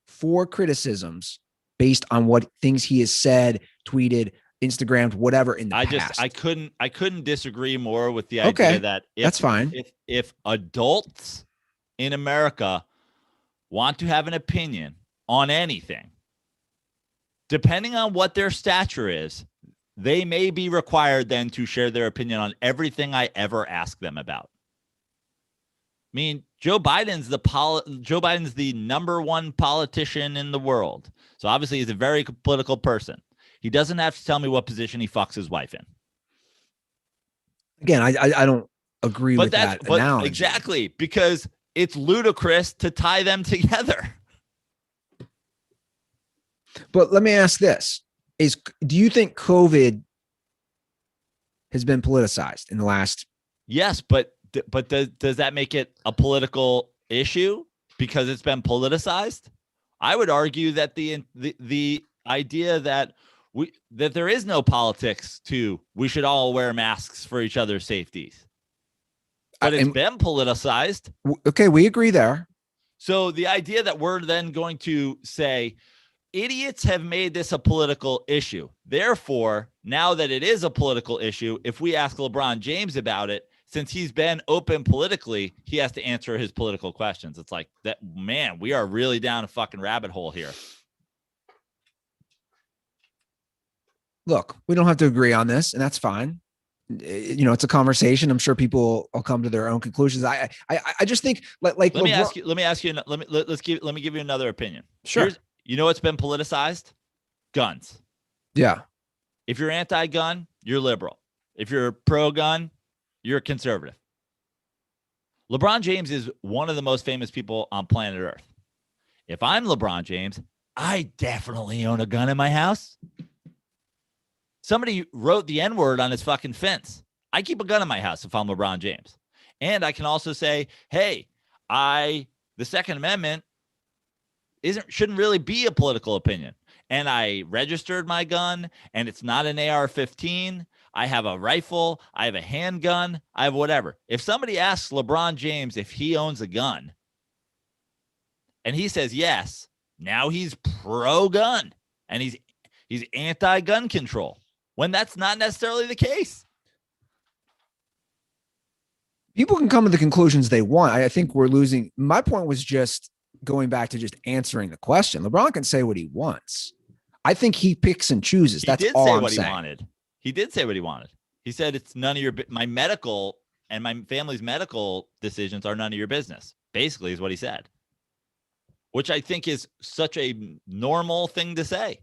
for criticisms based on what things he has said, tweeted, Instagrammed, whatever in the past. I couldn't disagree more with the idea that that's fine. If adults in America want to have an opinion on anything, depending on what their stature is, they may be required then to share their opinion on everything I ever ask them about. I mean, Joe Biden's the number one politician in the world. So obviously he's a very political person. He doesn't have to tell me what position he fucks his wife in. Again, I don't agree with that analogy. Exactly, because it's ludicrous to tie them together. But let me ask this. Do you think COVID has been politicized in the last? Yes, but does that make it a political issue because it's been politicized? I would argue that the idea that there is no politics to we should all wear masks for each other's safeties, but it's been politicized. Okay, we agree there. So the idea that we're then going to say idiots have made this a political issue. Therefore, now that it is a political issue, if we ask LeBron James about it, since he's been open politically, he has to answer his political questions. It's like that, man, we are really down a fucking rabbit hole here. Look, we don't have to agree on this, and that's fine. You know, it's a conversation. I'm sure people will come to their own conclusions. I just think like let me ask you. Let me give you another opinion. Sure. You know what's been politicized? Guns. Yeah. If you're anti-gun, you're liberal. If you're pro-gun, you're conservative. LeBron James is one of the most famous people on planet Earth. If I'm LeBron James, I definitely own a gun in my house. Somebody wrote the N-word on his fucking fence. I keep a gun in my house if I'm LeBron James. And I can also say, hey, the Second Amendment shouldn't really be a political opinion. And I registered my gun, and it's not an AR-15. I have a rifle. I have a handgun. I have whatever. If somebody asks LeBron James if he owns a gun, and he says yes, now he's pro-gun, and he's anti-gun control, when that's not necessarily the case. People can come to the conclusions they want. I think we're losing. My point was just going back to just answering the question. LeBron can say what he wants. I think he picks and chooses. That's all I'm saying. He did say what he wanted. He said it's none of my medical and my family's medical decisions are none of your business, basically is what he said, which I think is such a normal thing to say.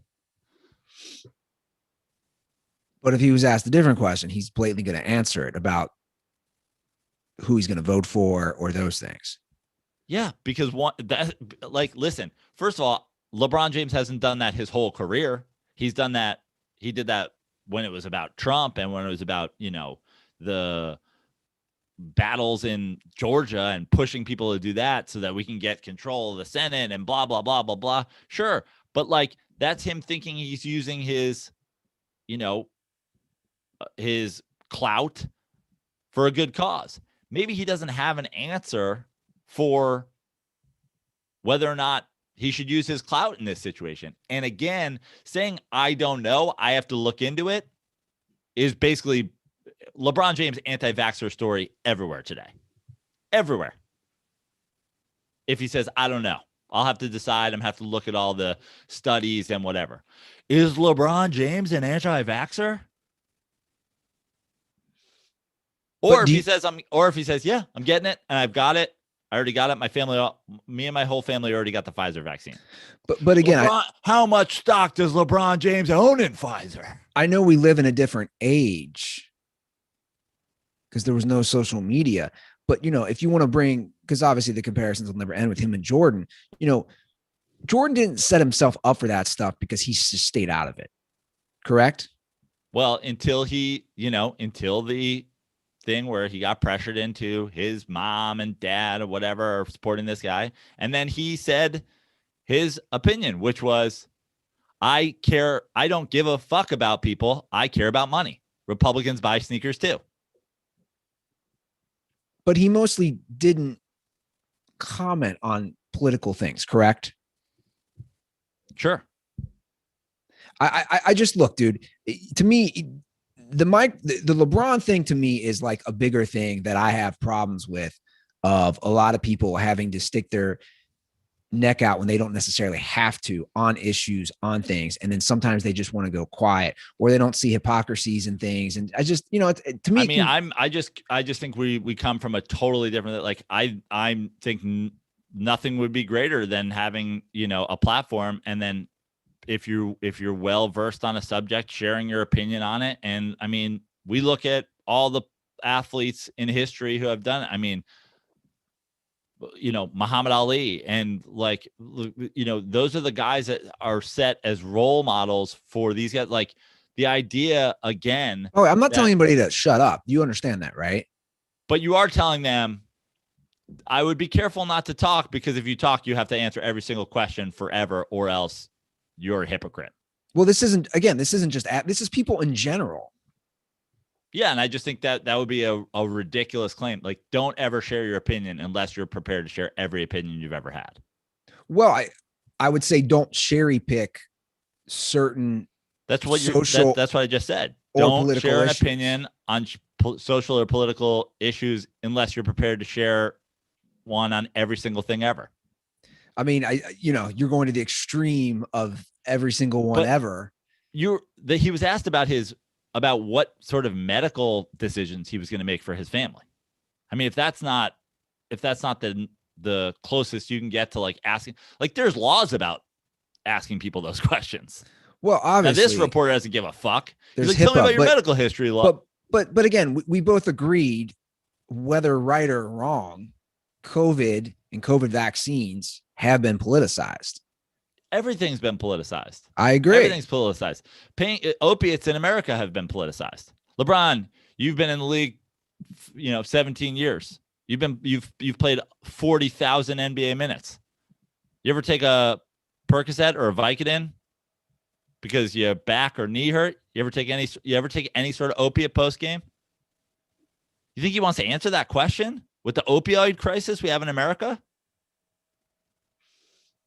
But if he was asked a different question, he's blatantly going to answer it about who he's going to vote for or those things. Yeah, because listen, first of all, LeBron James hasn't done that his whole career. He's done that. He did that when it was about Trump and when it was about, the battles in Georgia and pushing people to do that so that we can get control of the Senate and blah, blah, blah, blah, blah. Sure. But like, that's him thinking he's using his, his clout for a good cause. Maybe he doesn't have an answer for whether or not he should use his clout in this situation. And again, saying, I don't know, I have to look into it, is basically LeBron James anti-vaxxer story everywhere today. Everywhere. If he says, I don't know, I'll have to decide. I'm have to look at all the studies and whatever. Is LeBron James an anti-vaxxer? Or if he says, yeah, I'm getting it and I've got it. I already got it. My family, me and my whole family already got the Pfizer vaccine. But again, how much stock does LeBron James own in Pfizer? I know we live in a different age because there was no social media. But, if you want to bring, because obviously the comparisons will never end with him and Jordan, Jordan didn't set himself up for that stuff because he just stayed out of it. Correct? Well, until until the thing where he got pressured into his mom and dad or whatever are supporting this guy. And then he said his opinion, which was, I don't give a fuck about people. I care about money. Republicans buy sneakers too. But he mostly didn't comment on political things, correct? Sure. I just look, dude, to me, the LeBron thing to me is like a bigger thing that I have problems with, of a lot of people having to stick their neck out when they don't necessarily have to on issues, on things. And then sometimes they just want to go quiet, or they don't see hypocrisies and things. And I just, to me, I just think we come from a totally different, like, I think nothing would be greater than having, a platform. And then if you're well versed on a subject, sharing your opinion on it. And I mean, we look at all the athletes in history who have done it. I mean, Muhammad Ali, and like, those are the guys that are set as role models for these guys. Like, the idea again. Oh, I'm not telling anybody to shut up. You understand that, right? But you are telling them, I would be careful not to talk, because if you talk, you have to answer every single question forever, or else you're a hypocrite. Well, this isn't just this is people in general. Yeah. And I just think that would be a ridiculous claim. Like, don't ever share your opinion unless you're prepared to share every opinion you've ever had. Well, I would say don't cherry pick certain. That's what that's what I just said. Don't share an opinion on social or political issues unless you're prepared to share one on every single thing ever. I mean, you're going to the extreme of every single one ever. He was asked about what sort of medical decisions he was going to make for his family. I mean, if that's not the closest you can get to like asking, like, there's laws about asking people those questions. Well, obviously, now, this reporter doesn't give a fuck. He's like, HIPAA, tell me about your medical history law. But again, we both agreed, whether right or wrong, COVID and COVID vaccines have been politicized. Everything's been politicized. I agree. Everything's politicized. Opiates in America have been politicized. LeBron, you've been in the league, 17 years. You've played 40,000 NBA minutes. You ever take a Percocet or a Vicodin because your back or knee hurt? You ever take any sort of opiate post game? You think he wants to answer that question with the opioid crisis we have in America?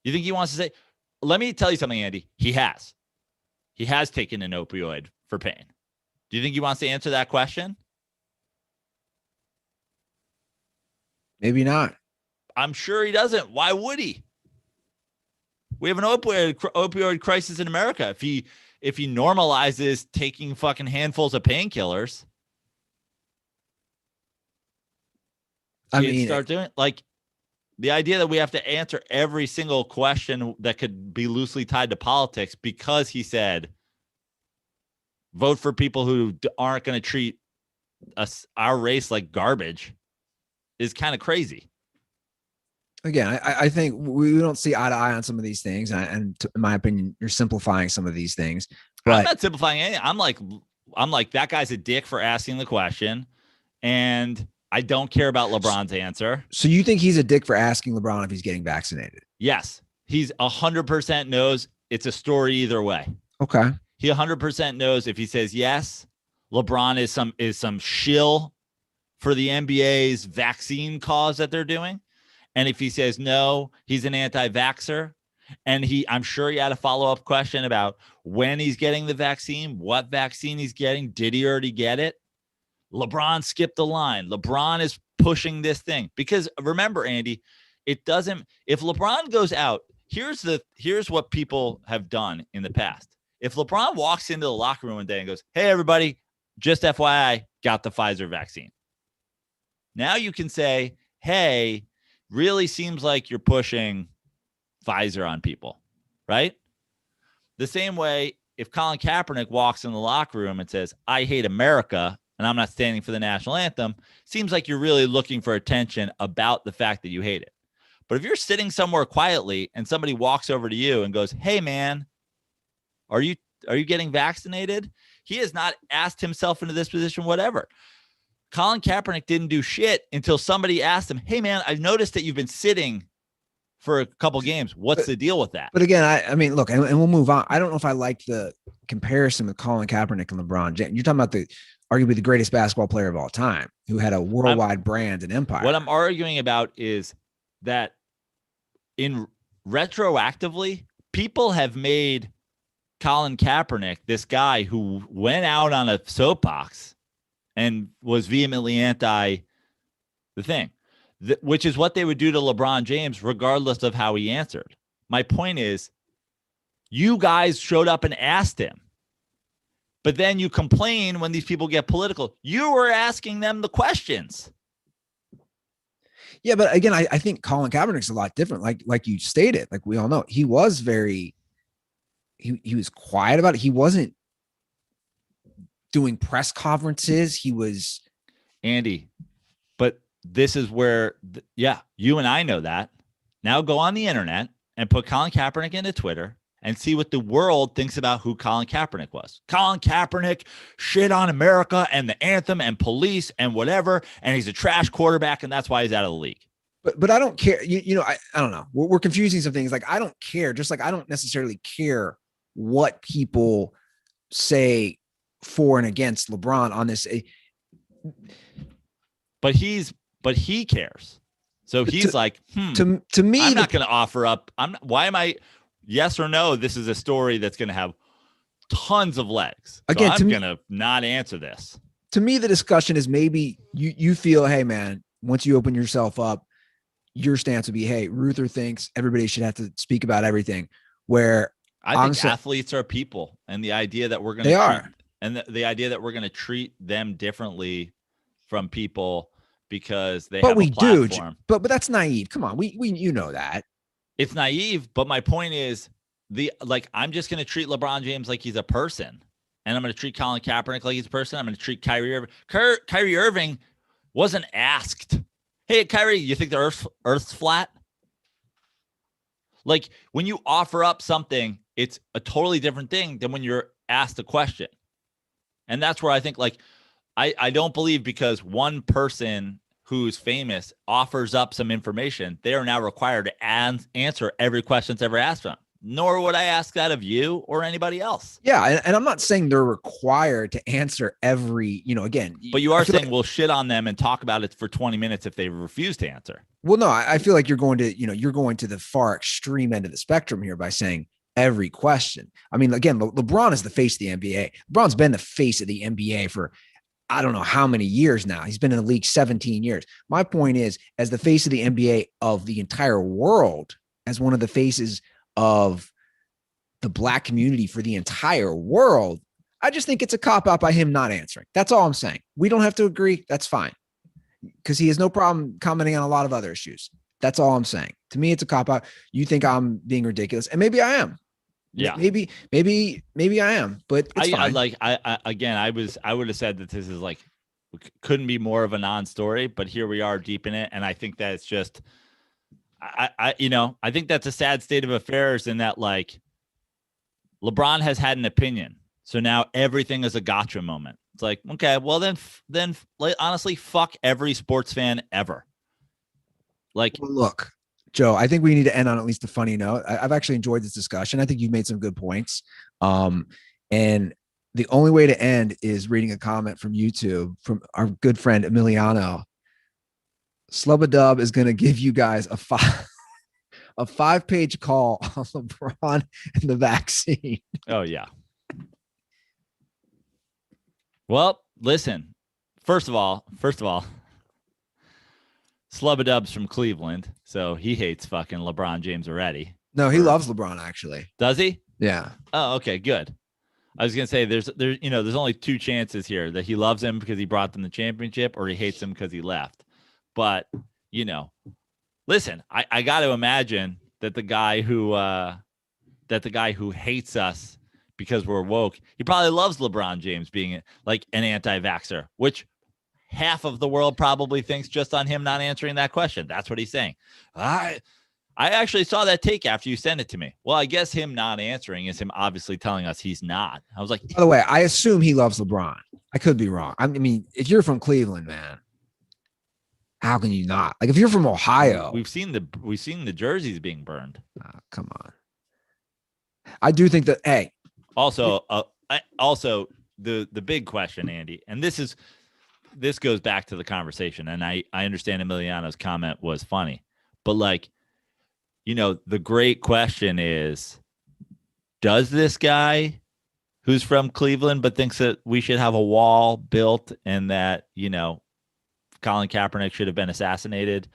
You think he wants to say, let me tell you something, Andy. He has taken an opioid for pain. Do you think he wants to answer that question? Maybe not. I'm sure he doesn't. Why would he? We have an opioid crisis in America. If he normalizes taking fucking handfuls of painkillers, start doing, like, the idea that we have to answer every single question that could be loosely tied to politics because he said, vote for people who aren't going to treat our race like garbage, is kind of crazy. Again, I think we don't see eye to eye on some of these things. And in my opinion, you're simplifying some of these things. But I'm not simplifying anything. I'm like, that guy's a dick for asking the question. And I don't care about LeBron's answer. So you think he's a dick for asking LeBron if he's getting vaccinated? Yes. He's 100% knows it's a story either way. Okay. He 100% knows if he says yes, LeBron is some shill for the NBA's vaccine cause that they're doing. And if he says no, he's an anti-vaxxer. And I'm sure he had a follow-up question about when he's getting the vaccine, what vaccine he's getting. Did he already get it? LeBron skipped the line. LeBron is pushing this thing. Because remember, Andy, if LeBron goes out, here's what people have done in the past. If LeBron walks into the locker room one day and goes, hey, everybody, just FYI, got the Pfizer vaccine. Now you can say, hey, really seems like you're pushing Pfizer on people, right? The same way, if Colin Kaepernick walks in the locker room and says, I hate America, and I'm not standing for the national anthem, seems like you're really looking for attention about the fact that you hate it. But if you're sitting somewhere quietly and somebody walks over to you and goes, hey, man, are you getting vaccinated? He has not asked himself into this position, whatever. Colin Kaepernick didn't do shit until somebody asked him, hey, man, I've noticed that you've been sitting for a couple games. What's the deal with that? But again, I mean, look, and we'll move on. I don't know if I like the comparison with Colin Kaepernick and LeBron James. You're talking about arguably the greatest basketball player of all time who had a worldwide brand and empire. What I'm arguing about is that retroactively, people have made Colin Kaepernick this guy who went out on a soapbox and was vehemently anti the thing, which is what they would do to LeBron James, regardless of how he answered. My point is, you guys showed up and asked him, but then you complain when these people get political. You were asking them the questions. Yeah, but again, I think Colin Kaepernick's a lot different. Like you stated, like we all know, he was very, he was quiet about it. He wasn't doing press conferences. He was, Andy, but this is where, you and I know that. Now go on the internet and put Colin Kaepernick into Twitter and see what the world thinks about who Colin Kaepernick was. Colin Kaepernick shit on America and the anthem and police and whatever, and he's a trash quarterback, and that's why he's out of the league. But I don't care. I don't know. We're confusing some things. Like, I don't care. Just like I don't necessarily care what people say for and against LeBron on this. But he cares. So he's to me, I'm not going to offer up. Why am I? Yes or no? This is a story that's going to have tons of legs. Again, I'm going to not answer this. To me, the discussion is maybe you feel, hey man, once you open yourself up, your stance would be, hey, Ruther thinks everybody should have to speak about everything. Where I think athletes are people, and the idea that we're going the idea that we're going to treat them differently from people because they have a platform. But that's naive. Come on, we know that. It's naive, but my point is I'm just going to treat LeBron James like he's a person, and I'm going to treat Colin Kaepernick like he's a person. I'm going to treat Kyrie Irving. Kyrie Irving wasn't asked, hey, Kyrie, you think the Earth's flat? Like, when you offer up something, it's a totally different thing than when you're asked a question. And that's where I think, I don't believe because one person who's famous offers up some information, they are now required to answer every question that's ever asked them. Nor would I ask that of you or anybody else. Yeah, and I'm not saying they're required to answer every, again. But you are saying we'll shit on them and talk about it for 20 minutes if they refuse to answer. Well, no, I feel like you're going to the far extreme end of the spectrum here by saying every question. I mean, again, LeBron is the face of the NBA. LeBron's been the face of the NBA for I don't know how many years now. He's been in the league 17 years. My point is, as the face of the NBA of the entire world, as one of the faces of the Black community for the entire world, I just think it's a cop-out by him not answering. That's all I'm saying. We don't have to agree. That's fine. Because he has no problem commenting on a lot of other issues. That's all I'm saying. To me, it's a cop-out. You think I'm being ridiculous, and maybe I am. Yeah, maybe I am, but it's fine. I would have said that this is couldn't be more of a non-story, but here we are deep in it. And I think that it's just, I think that's a sad state of affairs in that LeBron has had an opinion. So now everything is a gotcha moment. It's like, okay, well then honestly, fuck every sports fan ever. Like, well, look, Joe, I think we need to end on at least a funny note. I've actually enjoyed this discussion. I think you've made some good points. And the only way to end is reading a comment from YouTube from our good friend Emiliano. Slub-a-dub is going to give you guys a 5-page call on LeBron and the vaccine. oh yeah. Well, listen. First of all, Slub-a-dub's from Cleveland, so he hates fucking LeBron James already. No, he loves LeBron actually. Does he? Yeah. Oh, okay, good. I was gonna say there's only 2 chances here, that he loves him because he brought them the championship, or he hates him because he left. But listen, I got to imagine that the guy who hates us because we're woke, he probably loves LeBron James being like an anti-vaxxer, which half of the world probably thinks just on him not answering that question. That's what he's saying. I actually saw that take after you sent it to me. Well, I guess him not answering is him obviously telling us he's not. I was like, by the way, I assume he loves LeBron. I could be wrong. I mean, if you're from Cleveland, man, how can you not? Like, if you're from Ohio, we've seen the jerseys being burned. Come on. I do think that. Hey, also the big question, Andy, and this goes back to the conversation, and I understand Emiliano's comment was funny, but like, the great question is, does this guy who's from Cleveland but thinks that we should have a wall built and that, Colin Kaepernick should have been assassinated,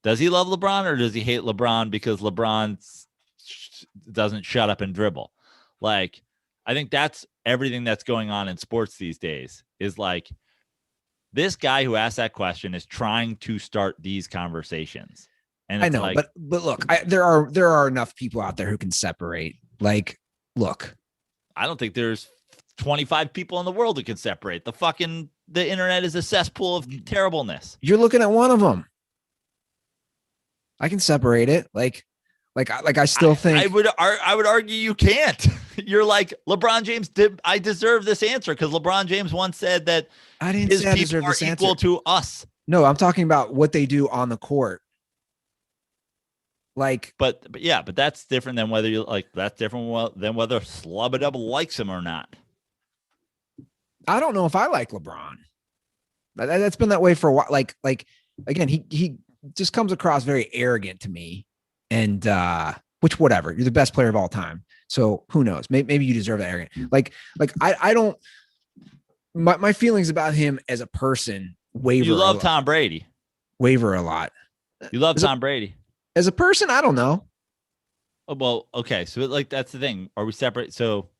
does he love LeBron, or does he hate LeBron because LeBron doesn't shut up and dribble? Like, I think that's everything that's going on in sports these days, is like, this guy who asked that question is trying to start these conversations. And I know, like, but look, there are enough people out there who can separate. Like, look, I don't think there's 25 people in the world who can separate. The internet is a cesspool of terribleness. You're looking at one of them. I can separate it. Like I still think I would argue you can't. You're like, LeBron James I deserve this answer because LeBron James once said that I didn't his say I people deserve are this equal answer. to us. No, I'm talking about what they do on the court. Like, but that's different than whether you like. That's different than whether Slub-a-dub likes him or not. I don't know if I like LeBron. That's been that way for a while. Like again, he just comes across very arrogant to me, and which, whatever. You're the best player of all time, so who knows? Maybe you deserve that arrogant. Like I don't. My feelings about him as a person waver. You love Tom Brady. Waver a lot. You love Tom Brady. As a person, I don't know. Oh, well, okay. So like, that's the thing. Are we separate? So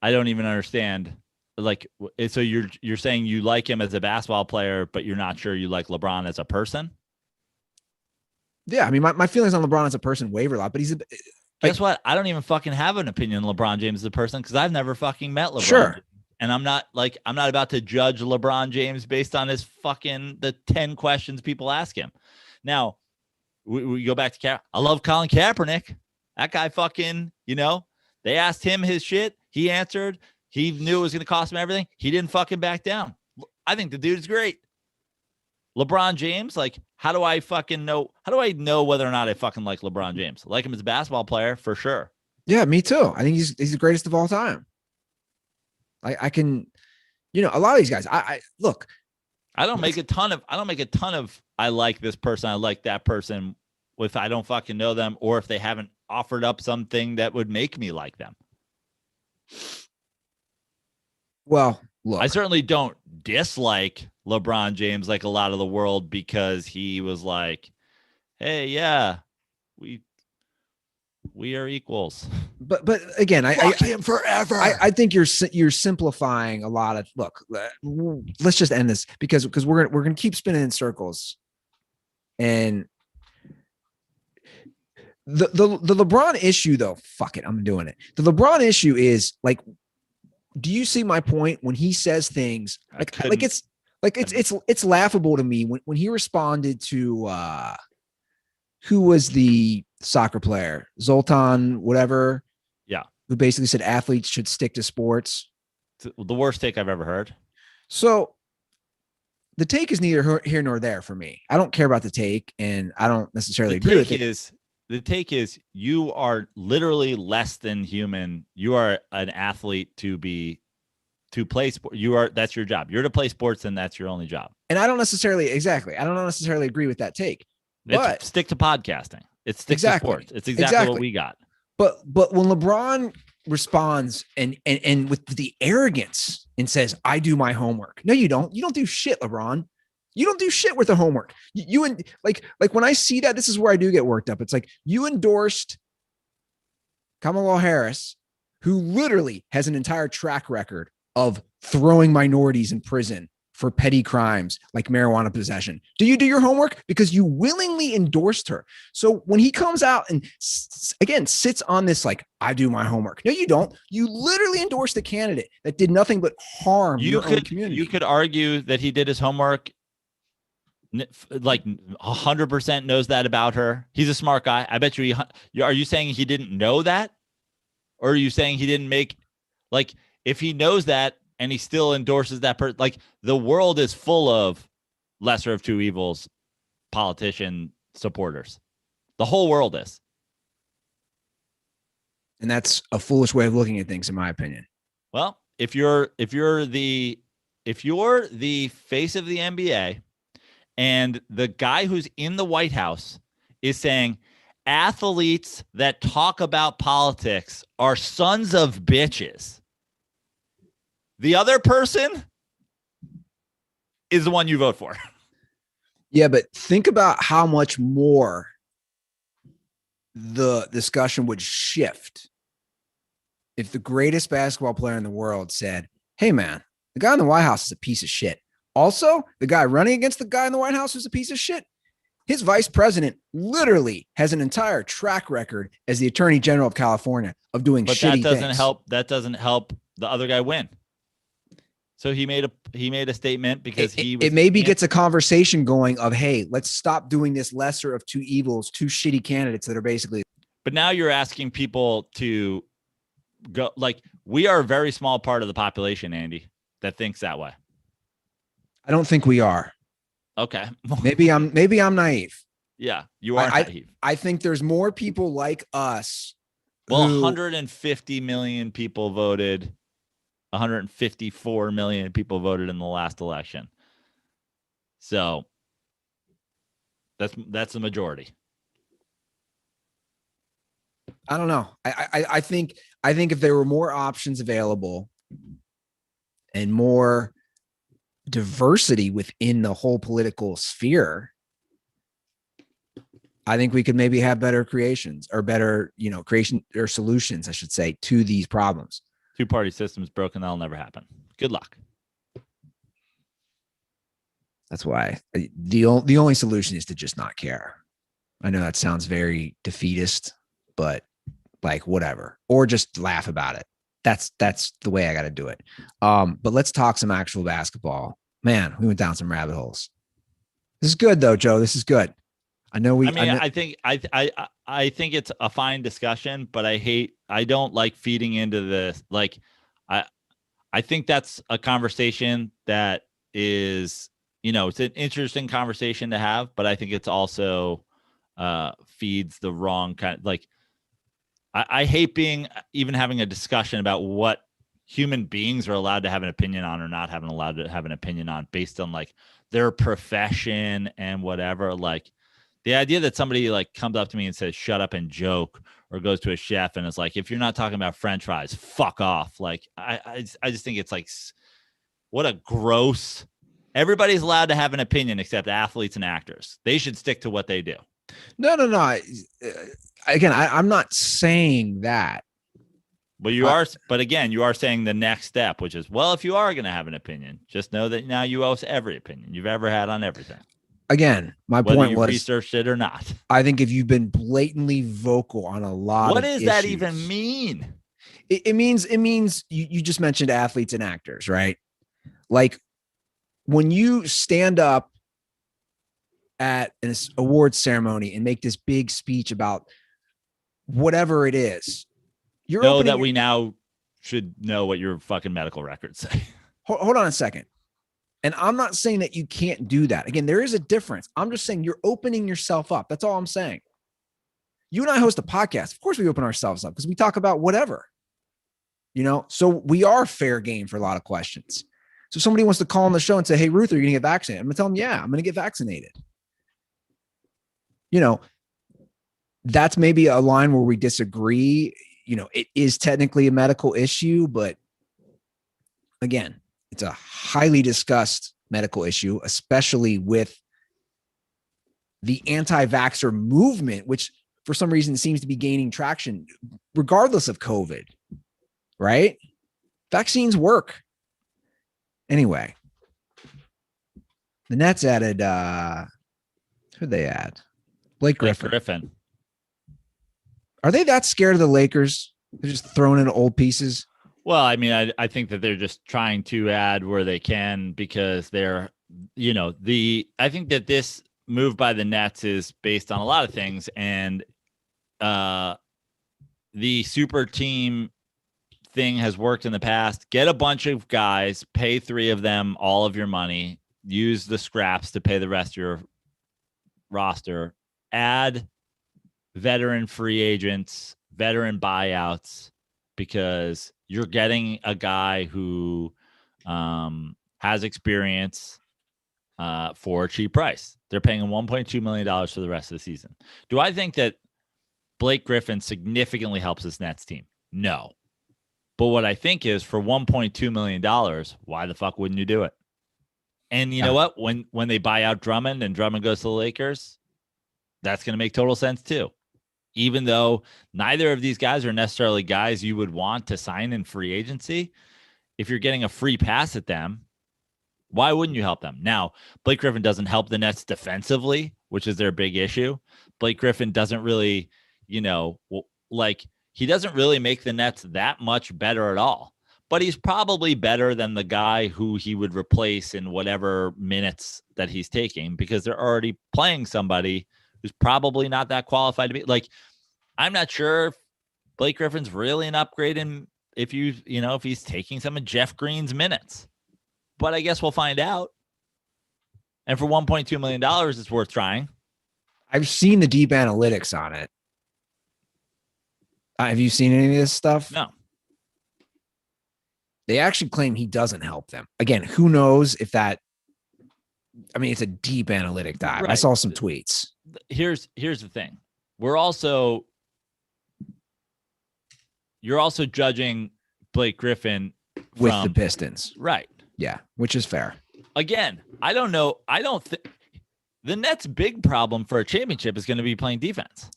I don't even understand. Like, so you're saying you like him as a basketball player, but you're not sure you like LeBron as a person? Yeah. I mean, my feelings on LeBron as a person waver a lot, but he's guess what? I don't even fucking have an opinion on LeBron James as a person because I've never fucking met LeBron. Sure. And I'm not about to judge LeBron James based on the 10 questions people ask him. Now, we go back to I love Colin Kaepernick. That guy fucking, they asked him his shit. He answered. He knew it was going to cost him everything. He didn't fucking back down. I think the dude's great. LeBron James, like, how do I know whether or not I fucking like LeBron James? I like him as a basketball player for sure. Yeah, me too. I think he's the greatest of all time. I can, a lot of these guys, I look. I don't make a ton of I like this person, I like that person if I don't fucking know them or if they haven't offered up something that would make me like them. Well, look. I certainly don't dislike LeBron James like a lot of the world because he was like, hey, yeah, we are equals. But again, Fuck him forever. I think you're simplifying a lot of. Look, let's just end this because we're gonna keep spinning in circles, and the LeBron issue though. Fuck it, I'm doing it. The LeBron issue is like, do you see my point when he says things it's laughable to me when he responded to who was the soccer player, Zoltan, whatever. Yeah. Who basically said athletes should stick to sports. It's the worst take I've ever heard. So the take is neither here nor there for me. I don't care about the take, and I don't necessarily agree with it. The take is you are literally less than human. You are an athlete to play sport. That's your job. You're to play sports, and that's your only job. And I don't necessarily agree with that take. But stick to podcasting. It's stick to sports. It's exactly what we got. But when LeBron responds and with the arrogance and says, "I do my homework." No, you don't. You don't do shit, LeBron. You don't do shit with the homework. Like when I see that, this is where I do get worked up. It's like you endorsed Kamala Harris, who literally has an entire track record of throwing minorities in prison for petty crimes like marijuana possession. Do you do your homework? Because you willingly endorsed her. So when he comes out and again sits on this like, I do my homework. No, you don't. You literally endorsed a candidate that did nothing but harm your own community. You could argue that he did his homework. Like 100% knows that about her. He's a smart guy. I bet you. Are you saying he didn't know that? Or are you saying he didn't make, like, if he knows that and he still endorses that person, like the world is full of lesser of two evils politician supporters. The whole world is. And that's a foolish way of looking at things, in my opinion. Well, if you're the face of the NBA and the guy who's in the White House is saying athletes that talk about politics are sons of bitches, the other person is the one you vote for. Yeah, but think about how much more the discussion would shift if the greatest basketball player in the world said, "Hey, man, the guy in the White House is a piece of shit. Also, the guy running against the guy in the White House is a piece of shit. His vice president literally has an entire track record as the attorney general of California of doing shitty things." That doesn't help the other guy win. So he made a statement because it maybe gets a conversation going of, hey, let's stop doing this lesser of two evils, two shitty candidates that are basically. But now you're asking people to go, like, we are a very small part of the population, Andy, that thinks that way. I don't think we are. Okay. Maybe I'm naive. Yeah, you are naive. I think there's more people like us. Well, 150 million people voted. 154 million people voted in the last election. So that's the majority. I don't know. I think if there were more options available and more diversity within the whole political sphere, I think we could maybe have better creations or better, creation or solutions, I should say, to these problems. Two-party system's broken. That'll never happen. Good luck. That's why the only solution is to just not care. I know that sounds very defeatist, but like whatever, or just laugh about it. That's the way I got to do it. But let's talk some actual basketball. Man, we went down some rabbit holes. This is good though, Joe. This is good. I think it's a fine discussion, but I don't like feeding into this. Like, I think that's a conversation that is, it's an interesting conversation to have, but I think it's also feeds the wrong kind of, like, I hate even having a discussion about what human beings are allowed to have an opinion on or not having allowed to have an opinion on based on like their profession and whatever. Like, the idea that somebody like comes up to me and says, "Shut up and joke," or goes to a chef and it's like, "If you're not talking about French fries, fuck off." Like, I just think it's like, what a gross. Everybody's allowed to have an opinion except athletes and actors. They should stick to what they do. No. Again, I'm not saying that. But you are saying the next step, which is, well, if you are going to have an opinion, just know that now you owe us every opinion you've ever had on everything. Again, my point was researched it or not. I think if you've been blatantly vocal on a lot what of does issues, that even mean? It means you just mentioned athletes and actors, right? Like when you stand up at an awards ceremony and make this big speech about whatever it is, we now should know what your fucking medical records say. Hold on a second. And I'm not saying that you can't do that. Again, there is a difference. I'm just saying you're opening yourself up. That's all I'm saying. You and I host a podcast. Of course we open ourselves up because we talk about whatever, so we are fair game for a lot of questions. So if somebody wants to call on the show and say, hey, Ruth, are you going to get vaccinated? I'm going to tell them, yeah, I'm going to get vaccinated. That's maybe a line where we disagree. It is technically a medical issue, but again, it's a highly discussed medical issue, especially with the anti-vaxxer movement, which for some reason seems to be gaining traction regardless of COVID, right? Vaccines work. Anyway, the Nets added, who'd they add? Blake Griffin. Are they that scared of the Lakers? They're just throwing in old pieces. Well, I mean, I think that they're just trying to add where they can because they're, I think that this move by the Nets is based on a lot of things. And the super team thing has worked in the past. Get a bunch of guys, pay 3 of them all of your money, use the scraps to pay the rest of your roster, add veteran free agents, veteran buyouts, because you're getting a guy who has experience for a cheap price. They're paying him $1.2 million for the rest of the season. Do I think that Blake Griffin significantly helps this Nets team? No. But what I think is for $1.2 million, why the fuck wouldn't you do it? And you know what? When they buy out Drummond and Drummond goes to the Lakers, that's going to make total sense too. Even though neither of these guys are necessarily guys you would want to sign in free agency, if you're getting a free pass at them, why wouldn't you help them? Now, Blake Griffin doesn't help the Nets defensively, which is their big issue. Blake Griffin doesn't really, he doesn't really make the Nets that much better at all. But he's probably better than the guy who he would replace in whatever minutes that he's taking, because they're already playing somebody who's probably not that qualified to be. Like, I'm not sure if Blake Griffin's really an upgrade if he's taking some of Jeff Green's minutes. But I guess we'll find out. And for $1.2 million, it's worth trying. I've seen the deep analytics on it. Have you seen any of this stuff? No. They actually claim he doesn't help them. Again, who knows if that, it's a deep analytic dive. Right. I saw some tweets. Here's the thing. You're also judging Blake Griffin with the Pistons. Right. Yeah, which is fair. Again, I don't know. I don't think the Nets' big problem for a championship is going to be playing defense.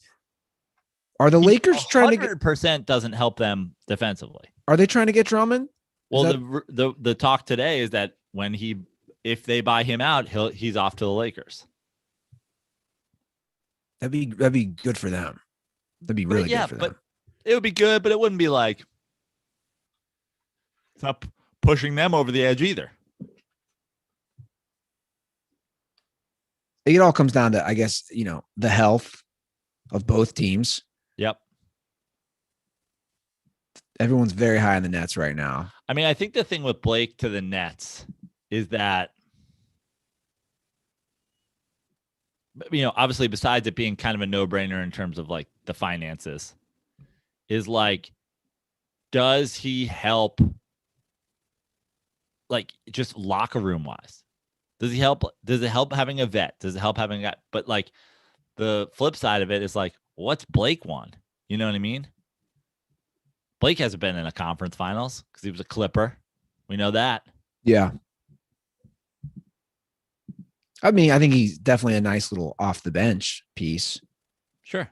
Are the Lakers trying to get 100% doesn't help them defensively? Are they trying to get Drummond? Well, the talk today is that if they buy him out, he's off to the Lakers. That'd be good for them. That'd be really good for them. It would be good, but it wouldn't be like it's not pushing them over the edge either. It all comes down to, I guess, the health of both teams. Yep. Everyone's very high on the Nets right now. I think the thing with Blake to the Nets is that, obviously besides it being kind of a no-brainer in terms of like the finances, is like, does he help like just locker room wise? Does he help? Does it help having a vet? Does it help having a guy? But like the flip side of it is like, what's Blake want? You know what I mean? Blake hasn't been in a conference finals because he was a Clipper. We know that. Yeah. I think he's definitely a nice little off the bench piece. Sure.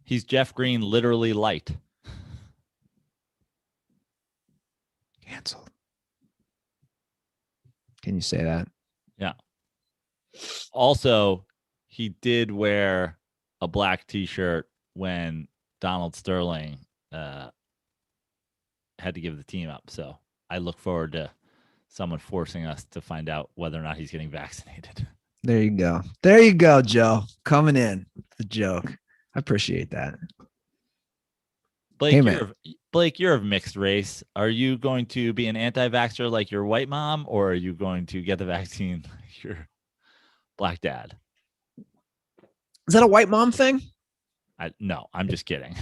He's Jeff Green, literally light. Canceled. Can you say that? Yeah. Also, he did wear a black t-shirt when Donald Sterling had to give the team up. So I look forward to someone forcing us to find out whether or not he's getting vaccinated. There you go. There you go, Joe. Coming in. The joke. I appreciate that. Blake, Hey, man. You're of mixed race. Are you going to be an anti-vaxxer like your white mom, or are you going to get the vaccine like your black dad? Is that a white mom thing? No, I'm just kidding.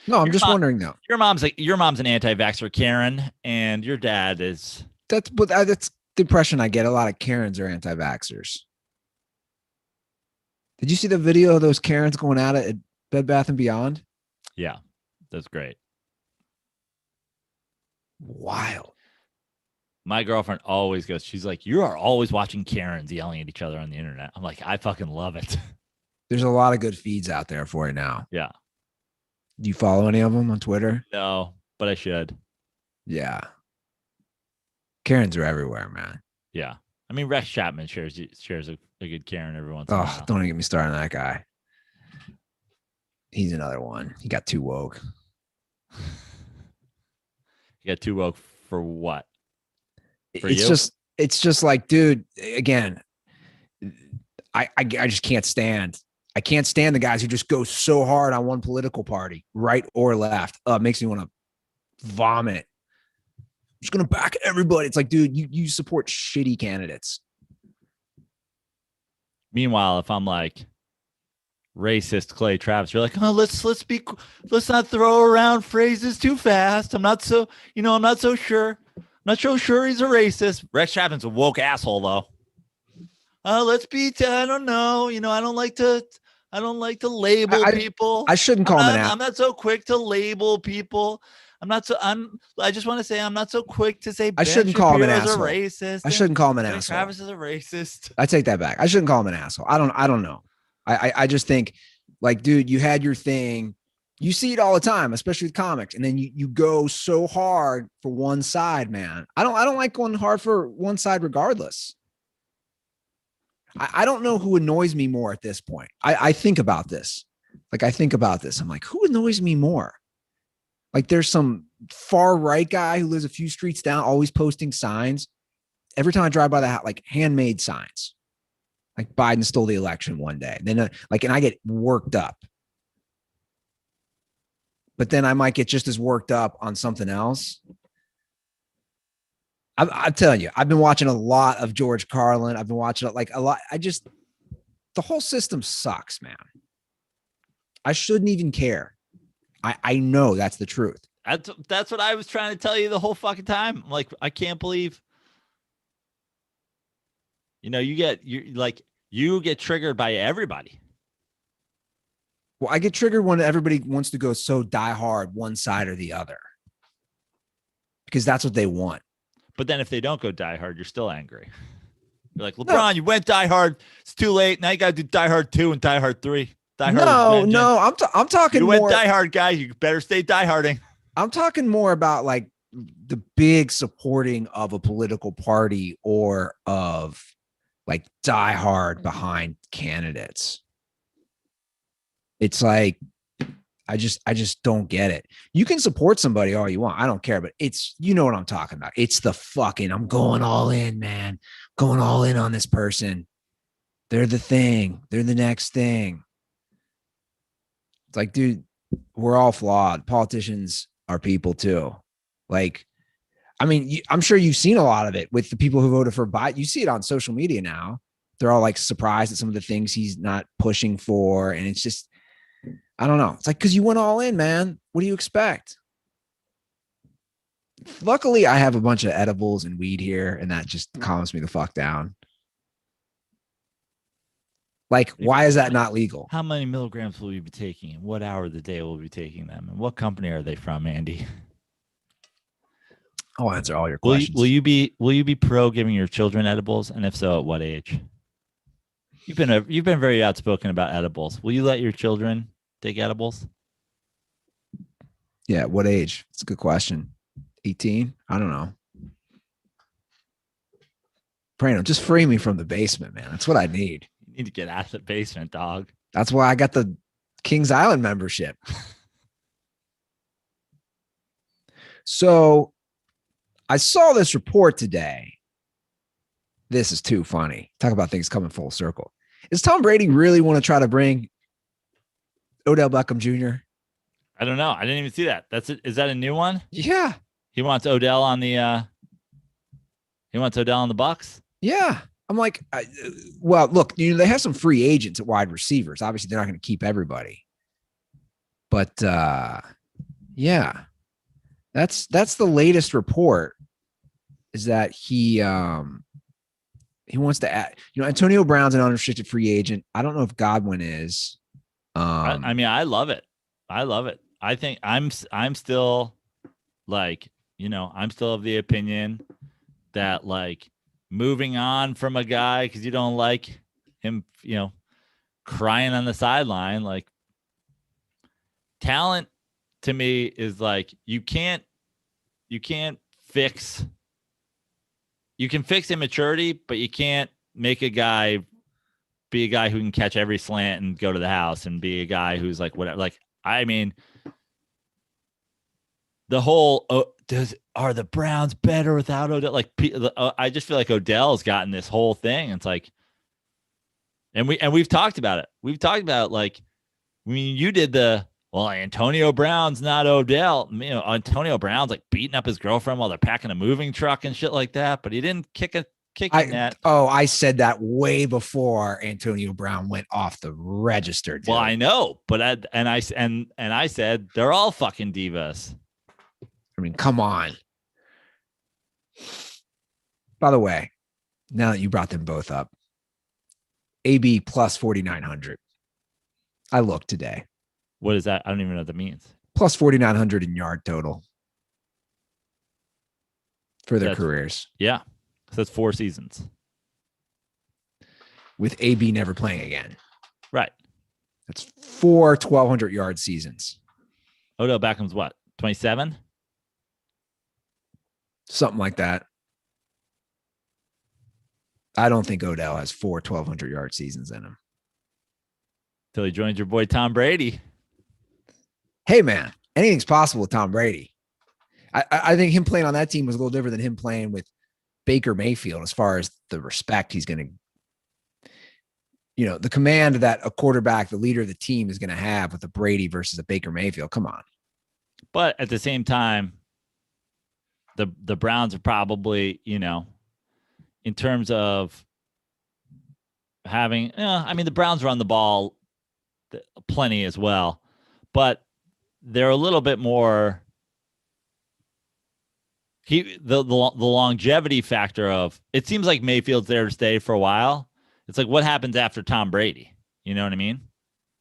No, I'm just wondering though. Your mom's an anti-vaxxer, Karen, and your dad is. That's the impression I get. A lot of Karens are anti-vaxxers. Did you see the video of those Karens going at it at Bed Bath and Beyond? Yeah, that's great. Wild. My girlfriend always goes, she's like, you are always watching Karens yelling at each other on the internet. I'm like, I fucking love it. There's a lot of good feeds out there for it now. Yeah. Do you follow any of them on Twitter? No, but I should. Yeah. Karens are everywhere, man. Yeah. I mean, Rex Chapman shares a good Karen every once in a while. Don't even get me started on that guy. He's another one. He got too woke. You got too woke for what? It's just like, dude, again, I just can't stand. I can't stand the guys who just go so hard on one political party, right or left. It makes me want to vomit. I'm just going to back everybody. It's like, dude, you support shitty candidates. Meanwhile, if I'm like racist Clay Travis, you're like, oh, let's not throw around phrases too fast. I'm not so sure. I'm not so sure he's a racist. Rex Chapman's a woke asshole though. I don't know. I don't like to label people. I shouldn't call him an asshole. I'm not so quick to label people. I just want to say I'm not so quick to say I shouldn't call him an asshole. A racist. I shouldn't call him an asshole. Travis is a racist. I take that back. I shouldn't call him an asshole. I don't know. I just think, like, dude, you had your thing. You see it all the time, especially with comics, and then you go so hard for one side, man. I don't like going hard for one side regardless. I don't know who annoys me more at this point. I think about this. I'm like, who annoys me more? Like, there's some far right guy who lives a few streets down, always posting signs. Every time I drive by that, like handmade signs, like Biden stole the election one day. Then and I get worked up. But then I might get just as worked up on something else. I'm telling you, I've been watching a lot of George Carlin. I've been watching it like a lot. The whole system sucks, man. I shouldn't even care. I know that's the truth. That's what I was trying to tell you the whole fucking time. Like, I can't believe, you get triggered by everybody. Well, I get triggered when everybody wants to go so die hard one side or the other, because that's what they want. But then if they don't go die hard, you're still angry. You're like, LeBron, you went die hard. It's too late. Now you got to do die hard 2 and die hard 3. No, I'm talking more. You went die hard, guy. You better stay die harding. I'm talking more about like the big supporting of a political party or of like die hard behind candidates. It's like, I just don't get it. You can support somebody all you want. I don't care, but it's, what I'm talking about. It's the fucking, I'm going all in, man. Going all in on this person. They're the thing. They're the next thing. It's like, dude, we're all flawed. Politicians are people too. Like, I mean, I'm sure you've seen a lot of it with the people who voted for Biden. You see it on social media now. They're all like surprised at some of the things he's not pushing for. And it's just, I don't know. It's like, because you went all in, man. What do you expect? Luckily, I have a bunch of edibles and weed here, and that just calms me the fuck down. Like, why is that not legal? How many milligrams will you be taking? And what hour of the day will you be taking them? And what company are they from, Andy? I'll answer all your questions. Will you be pro giving your children edibles? And if so, at what age? You've been very outspoken about edibles. Will you let your children take edibles? Yeah, what age? It's a good question. 18? I don't know. Prano, just free me from the basement, man. That's what I need. You need to get out of the basement, dog. That's why I got the Kings Island membership. So I saw this report today. This is too funny. Talk about things coming full circle. Does Tom Brady really want to try to bring Odell Beckham Jr.? I don't know. I didn't even see that. Is that a new one? Yeah. He wants Odell on the Bucks. Yeah. I'm like, well, look, they have some free agents at wide receivers. Obviously, they're not going to keep everybody. But yeah, that's the latest report is that he wants to add, Antonio Brown's an unrestricted free agent. I don't know if Godwin is. I mean, I love it. I think I'm still like, I'm still of the opinion that like moving on from a guy because you don't like him, crying on the sideline, like talent to me is like you can fix immaturity, but you can't make a guy be a guy who can catch every slant and go to the house and be a guy who's like whatever. Like, I mean, the whole are the Browns better without Odell? Like, I just feel like Odell's gotten this whole thing. It's like, and we've talked about it. We've talked about like, I mean, you did Antonio Brown's not Odell. Antonio Brown's like beating up his girlfriend while they're packing a moving truck and shit like that. But he didn't kick that. Oh, I said that way before Antonio Brown went off the register. Dude. Well, I know, but I said they're all fucking divas. I mean, come on. By the way, now that you brought them both up, AB plus 4,900. I looked today. What is that? I don't even know what that means. Plus 4,900 in yard total for their careers. Yeah. So that's 4 seasons. With AB never playing again. Right. That's 4 1,200 yard seasons. Odell Beckham's what? 27? Something like that. I don't think Odell has 4 1,200 yard seasons in him. Till he joins your boy Tom Brady. Hey, man, anything's possible with Tom Brady. I think him playing on that team was a little different than him playing with Baker Mayfield as far as the respect he's going to, the command that a quarterback, the leader of the team, is going to have with a Brady versus a Baker Mayfield. Come on. But at the same time, the Browns are probably, in terms of having, the Browns run the ball plenty as well, but they're a little bit more the longevity factor of it seems like Mayfield's there to stay for a while. It's like what happens after Tom Brady? You know what I mean?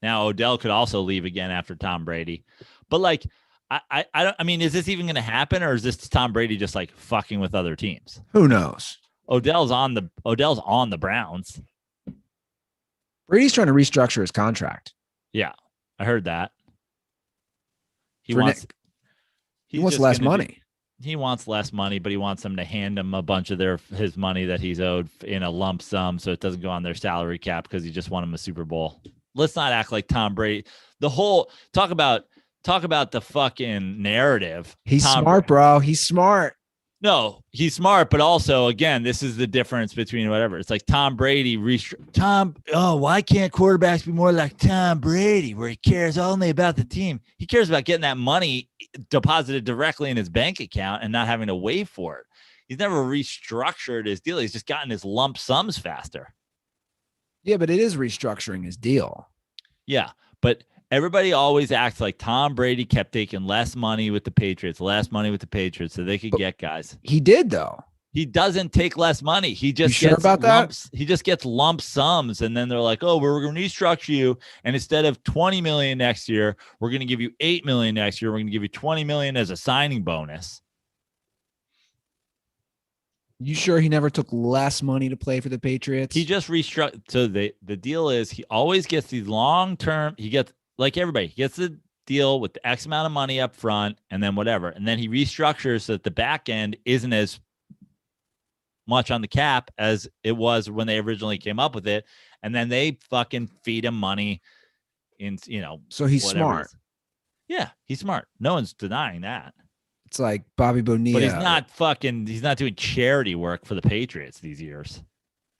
Now Odell could also leave again after Tom Brady. But like I don't is this even gonna happen, or is this Tom Brady just like fucking with other teams? Who knows? Odell's on the Browns. Brady's trying to restructure his contract. Yeah, I heard that. He wants less money. He wants less money, but he wants them to hand him a bunch of his money that he's owed in a lump sum, so it doesn't go on their salary cap because he just won him a Super Bowl. Let's not act like Tom Brady. The whole talk about the fucking narrative. He's smart, bro. He's smart. No, he's smart, but also, again, this is the difference between whatever. It's like Tom Brady, why can't quarterbacks be more like Tom Brady, where he cares only about the team? He cares about getting that money deposited directly in his bank account and not having to wait for it. He's never restructured his deal. He's just gotten his lump sums faster. Yeah, but it is restructuring his deal. Yeah, but everybody always acts like Tom Brady kept taking less money with the Patriots, so they could get guys. He did, though. He doesn't take less money. He just sure gets about lumps. That? He just gets lump sums, and then they're like, "Oh, we're going to restructure you, and instead of $20 million next year, we're going to give you $8 million next year. We're going to give you $20 million as a signing bonus." You sure he never took less money to play for the Patriots? He just restructured. So the deal is he always gets these long-term. He gets, like everybody, he gets the deal with the X amount of money up front and then whatever. And then he restructures so that the back end isn't as much on the cap as it was when they originally came up with it. And then they fucking feed him money in, So he's smart. Yeah, he's smart. No one's denying that. It's like Bobby Bonilla. But he's not doing charity work for the Patriots these years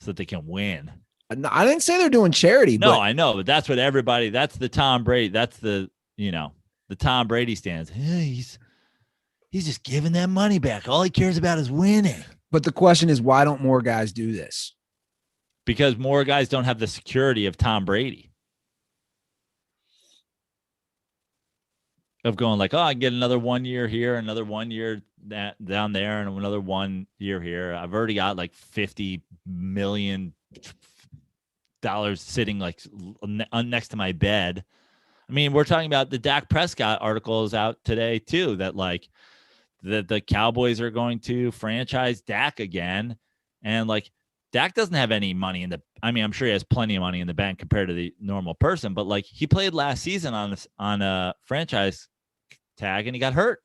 so that they can win. No, I didn't say they're doing charity. No, I know, but that's what that's the Tom Brady. That's the, the Tom Brady stands. He's just giving that money back. All he cares about is winning. But the question is, why don't more guys do this? Because more guys don't have the security of Tom Brady. Of going like, oh, I get another 1 year here, another 1 year down there, and another 1 year here. I've already got like $50 million sitting like next to my bed. I mean, we're talking about the Dak Prescott article is out today too, that like the Cowboys are going to franchise Dak again. And like Dak doesn't have any money in the, I mean, I'm sure he has plenty of money in the bank compared to the normal person, but like he played last season on a franchise tag and he got hurt.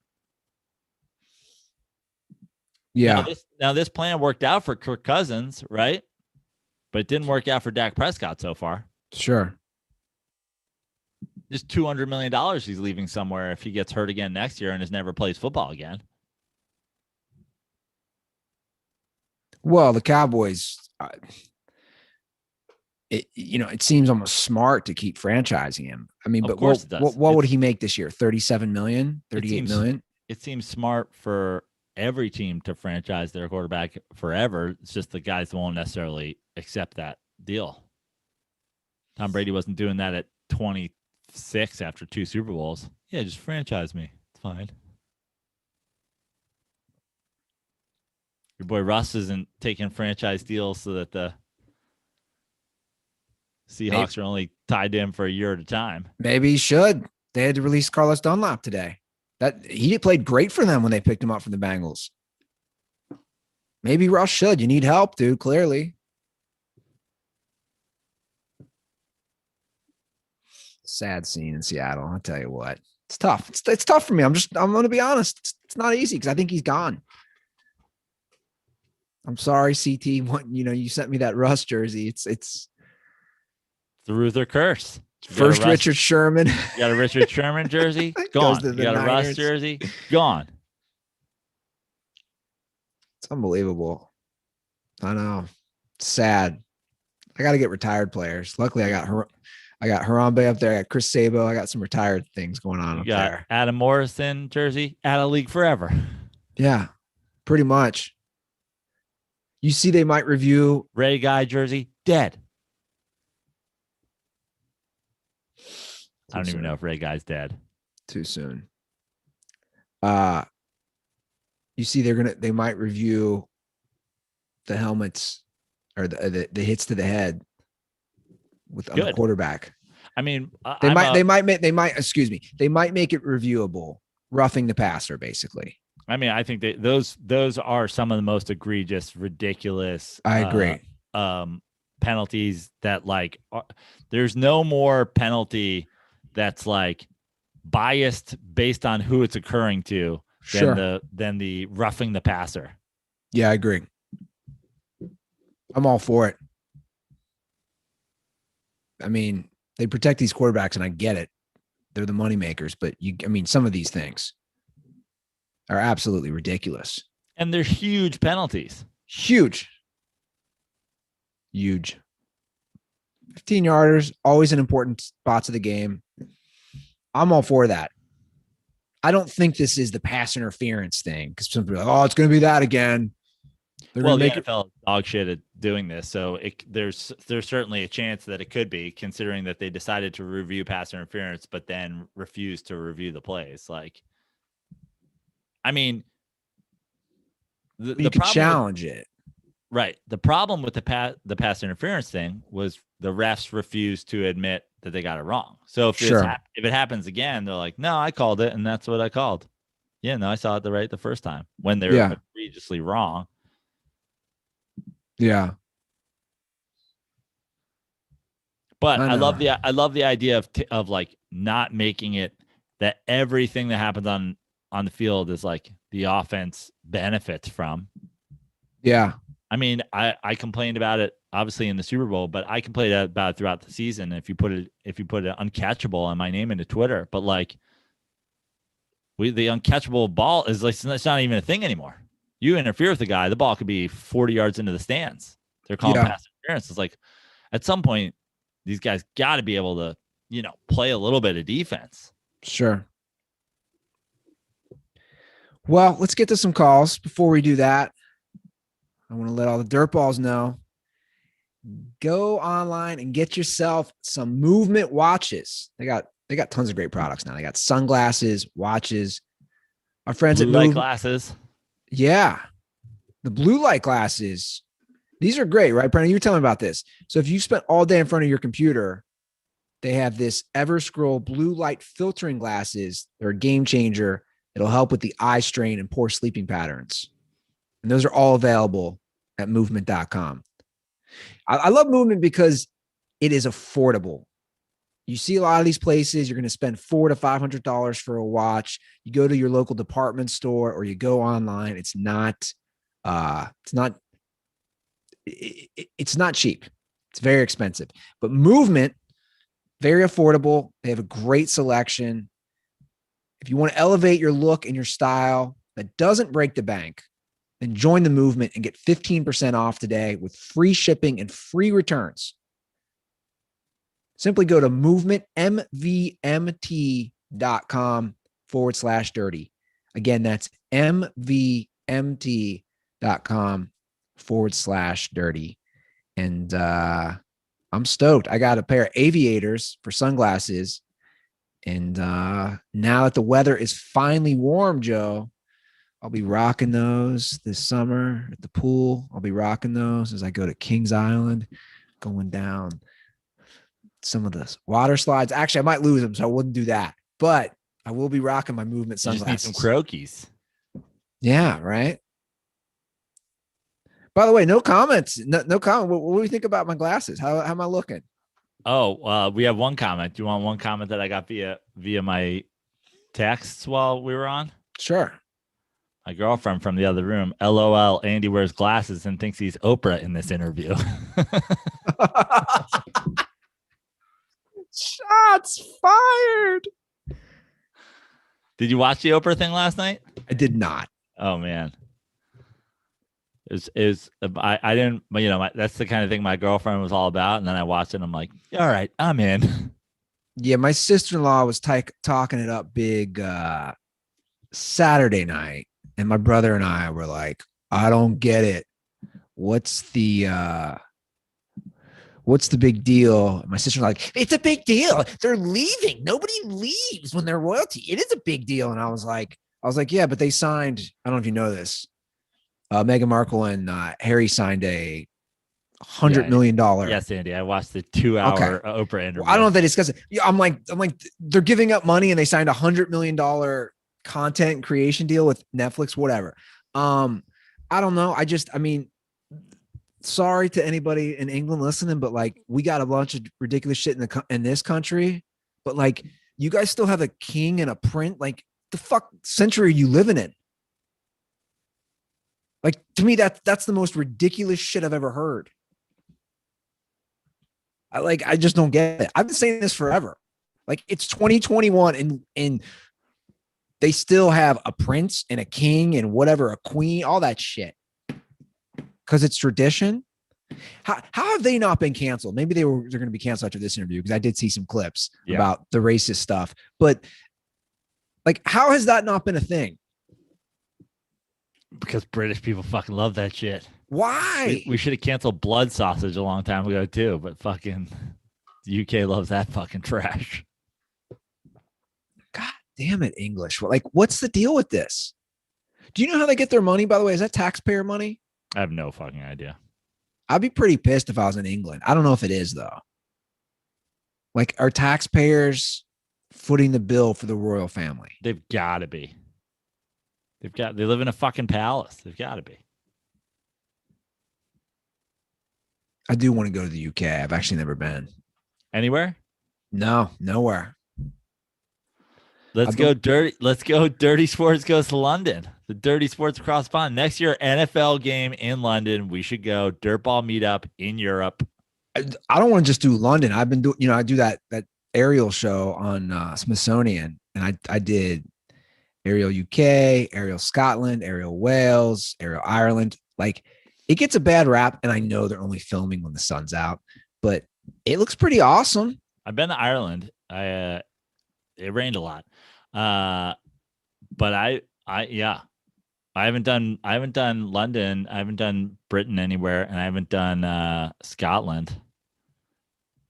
Yeah. Now this plan worked out for Kirk Cousins, right? But it didn't work out for Dak Prescott so far. Sure. Just $200 million he's leaving somewhere if he gets hurt again next year and has never plays football again. Well, the Cowboys, it seems almost smart to keep franchising him. I mean, but what would he make this year? 37 million, 38 million? It seems smart for every team to franchise their quarterback forever. It's just the guys won't necessarily accept that deal. Tom Brady wasn't doing that at 26 after 2 Super Bowls. Yeah, just franchise me. It's fine. Your boy Russ isn't taking franchise deals so that the Seahawks are only tied to him for a year at a time. Maybe he should. They had to release Carlos Dunlap today. That he played great for them when they picked him up from the Bengals. Maybe Russ should. You need help, dude, clearly. Sad scene in Seattle. I'll tell you what. It's tough. It's tough for me. I'm going to be honest. It's not easy because I think he's gone. I'm sorry, CT. You sent me that Russ jersey. It's the Ruther curse. First Richard Sherman. You got a Richard Sherman jersey? Gone. You got a Russ jersey? Gone. It's unbelievable. I know. It's sad. I got to get retired players. Luckily, I got Harambe up there. I got Chris Sabo. I got some retired things going on up there. Adam Morrison jersey, out of league forever. Yeah, pretty much. You see, they might review Ray Guy jersey, dead. I don't even know if Ray Guy's dead. Too soon. You see, they might review the helmets or the hits to the head on the quarterback. I mean, they might make it reviewable, roughing the passer, basically. I mean, I think that those are some of the most egregious, ridiculous. I agree. Penalties that there's no more penalty that's like biased based on who it's occurring to than the roughing the passer. Yeah, I agree. I'm all for it. I mean, they protect these quarterbacks, and I get it. They're the money makers, but some of these things are absolutely ridiculous. And they're huge penalties. Huge. 15-yarders, always in important spots of the game. I'm all for that. I don't think this is the pass interference thing because some people are like, oh, it's going to be that again. The NFL dog shit at doing this, so there's certainly a chance that it could be, considering that they decided to review pass interference, but then refused to review the plays. You could challenge it. Right. The problem with the pass interference thing was the refs refused to admit that they got it wrong. So if it happens again, they're like, no, I called it, and that's what I called. Yeah, no, I saw it the first time when they're egregiously wrong. Yeah. But I love the idea of not making it that everything that happens on the field is like the offense benefits from. Yeah. I mean, I complained about it obviously in the Super Bowl, but I complained about it throughout the season. If you put it uncatchable on my name into Twitter, but the uncatchable ball is it's not even a thing anymore. You interfere with the guy, the ball could be 40 yards into the stands. They're calling pass interference. It's like at some point, these guys got to be able to, play a little bit of defense. Sure. Well, let's get to some calls. Before we do that, I want to let all the dirt balls know. Go online and get yourself some movement watches. They got tons of great products now. They got sunglasses, watches. Our friends Blue at light Move, glasses. yeah, the blue light glasses. These are great, right, Brennan? You were telling me about this. So if you spent all day in front of your computer, they have this Everscroll blue light filtering glasses. They're a game changer. It'll help with the eye strain and poor sleeping patterns. And those are all available at movement.com. I love Movement because it is affordable. You see a lot of these places, you're going to spend $400 to $500 for a watch. You go to your local department store or you go online. It's not cheap. It's very expensive. But Movement, very affordable. They have a great selection. If you want to elevate your look and your style that doesn't break the bank, then join the Movement and get 15% off today with free shipping and free returns. Simply go to movementmvmt.com/dirty. Again, that's mvmt.com/dirty. And I'm stoked. I got a pair of aviators for sunglasses. And now that the weather is finally warm, Joe, I'll be rocking those this summer at the pool. I'll be rocking those as I go to Kings Island, going down some of the water slides. Actually, I might lose them, so I wouldn't do that. But I will be rocking my Movement You just sunglasses. need some croakies. Yeah, right. By the way, no comments. No comment. What do you think about my glasses? How am I looking? Oh, we have one comment. Do you want one comment that I got via my texts while we were on? Sure. My girlfriend from the other room, LOL, Andy wears glasses and thinks he's Oprah in this interview. Shots fired. Did you watch the Oprah thing last night? I did not. Oh man. I didn't, that's the kind of thing my girlfriend was all about. And then I watched it and I'm like, all right, I'm in. Yeah, my sister-in-law was talking it up big Saturday night. And my brother and I were like, I don't get it. What's the big deal? And my sister's like, it's a big deal. They're leaving. Nobody leaves when they're royalty. It is a big deal. And I was like, yeah, but they signed, I don't know if you know this. Meghan Markle and Harry signed a $100 million. Yes, Andy. I watched the 2-hour Oprah interview. Well, I don't know if they discuss it. Yeah, I'm like, they're giving up money and they signed $100 million content creation deal with Netflix, whatever. I don't know. Sorry to anybody in England listening, but like, we got a bunch of ridiculous shit in this country, but like, you guys still have a king and a prince. Like, the fuck century are you living in? Like, to me, that's the most ridiculous shit I've ever heard. I just don't get it. I've been saying this forever. Like, it's 2021 and they still have a prince and a king and whatever, a queen, all that shit. Because it's tradition. How have they not been canceled? Maybe they're going to be canceled after this interview, because I did see some clips about the racist stuff. But like, how has that not been a thing? Because British people fucking love that shit. Why? We should have canceled blood sausage a long time ago too, but fucking the UK loves that fucking trash. God damn it, English. Like, what's the deal with this? Do you know how they get their money, by the way? Is that taxpayer money? I have no fucking idea. I'd be pretty pissed if I was in England. I don't know if it is, though. Like, are taxpayers footing the bill for the royal family? They've got to be. They live in a fucking palace. They've got to be. I do want to go to the UK. I've actually never been. Anywhere? No, nowhere. Let's go Dirty Sports goes to London. The Dirty Sports Cross Pond. Next year, NFL game in London. We should go dirtball meetup in Europe. I don't want to just do London. I've been doing, I do that aerial show on Smithsonian, and I did aerial UK, aerial Scotland, aerial Wales, aerial Ireland. Like, it gets a bad rap, and I know they're only filming when the sun's out, but it looks pretty awesome. I've been to Ireland. It rained a lot. But I I haven't done London. I haven't done Britain anywhere, and I haven't done Scotland.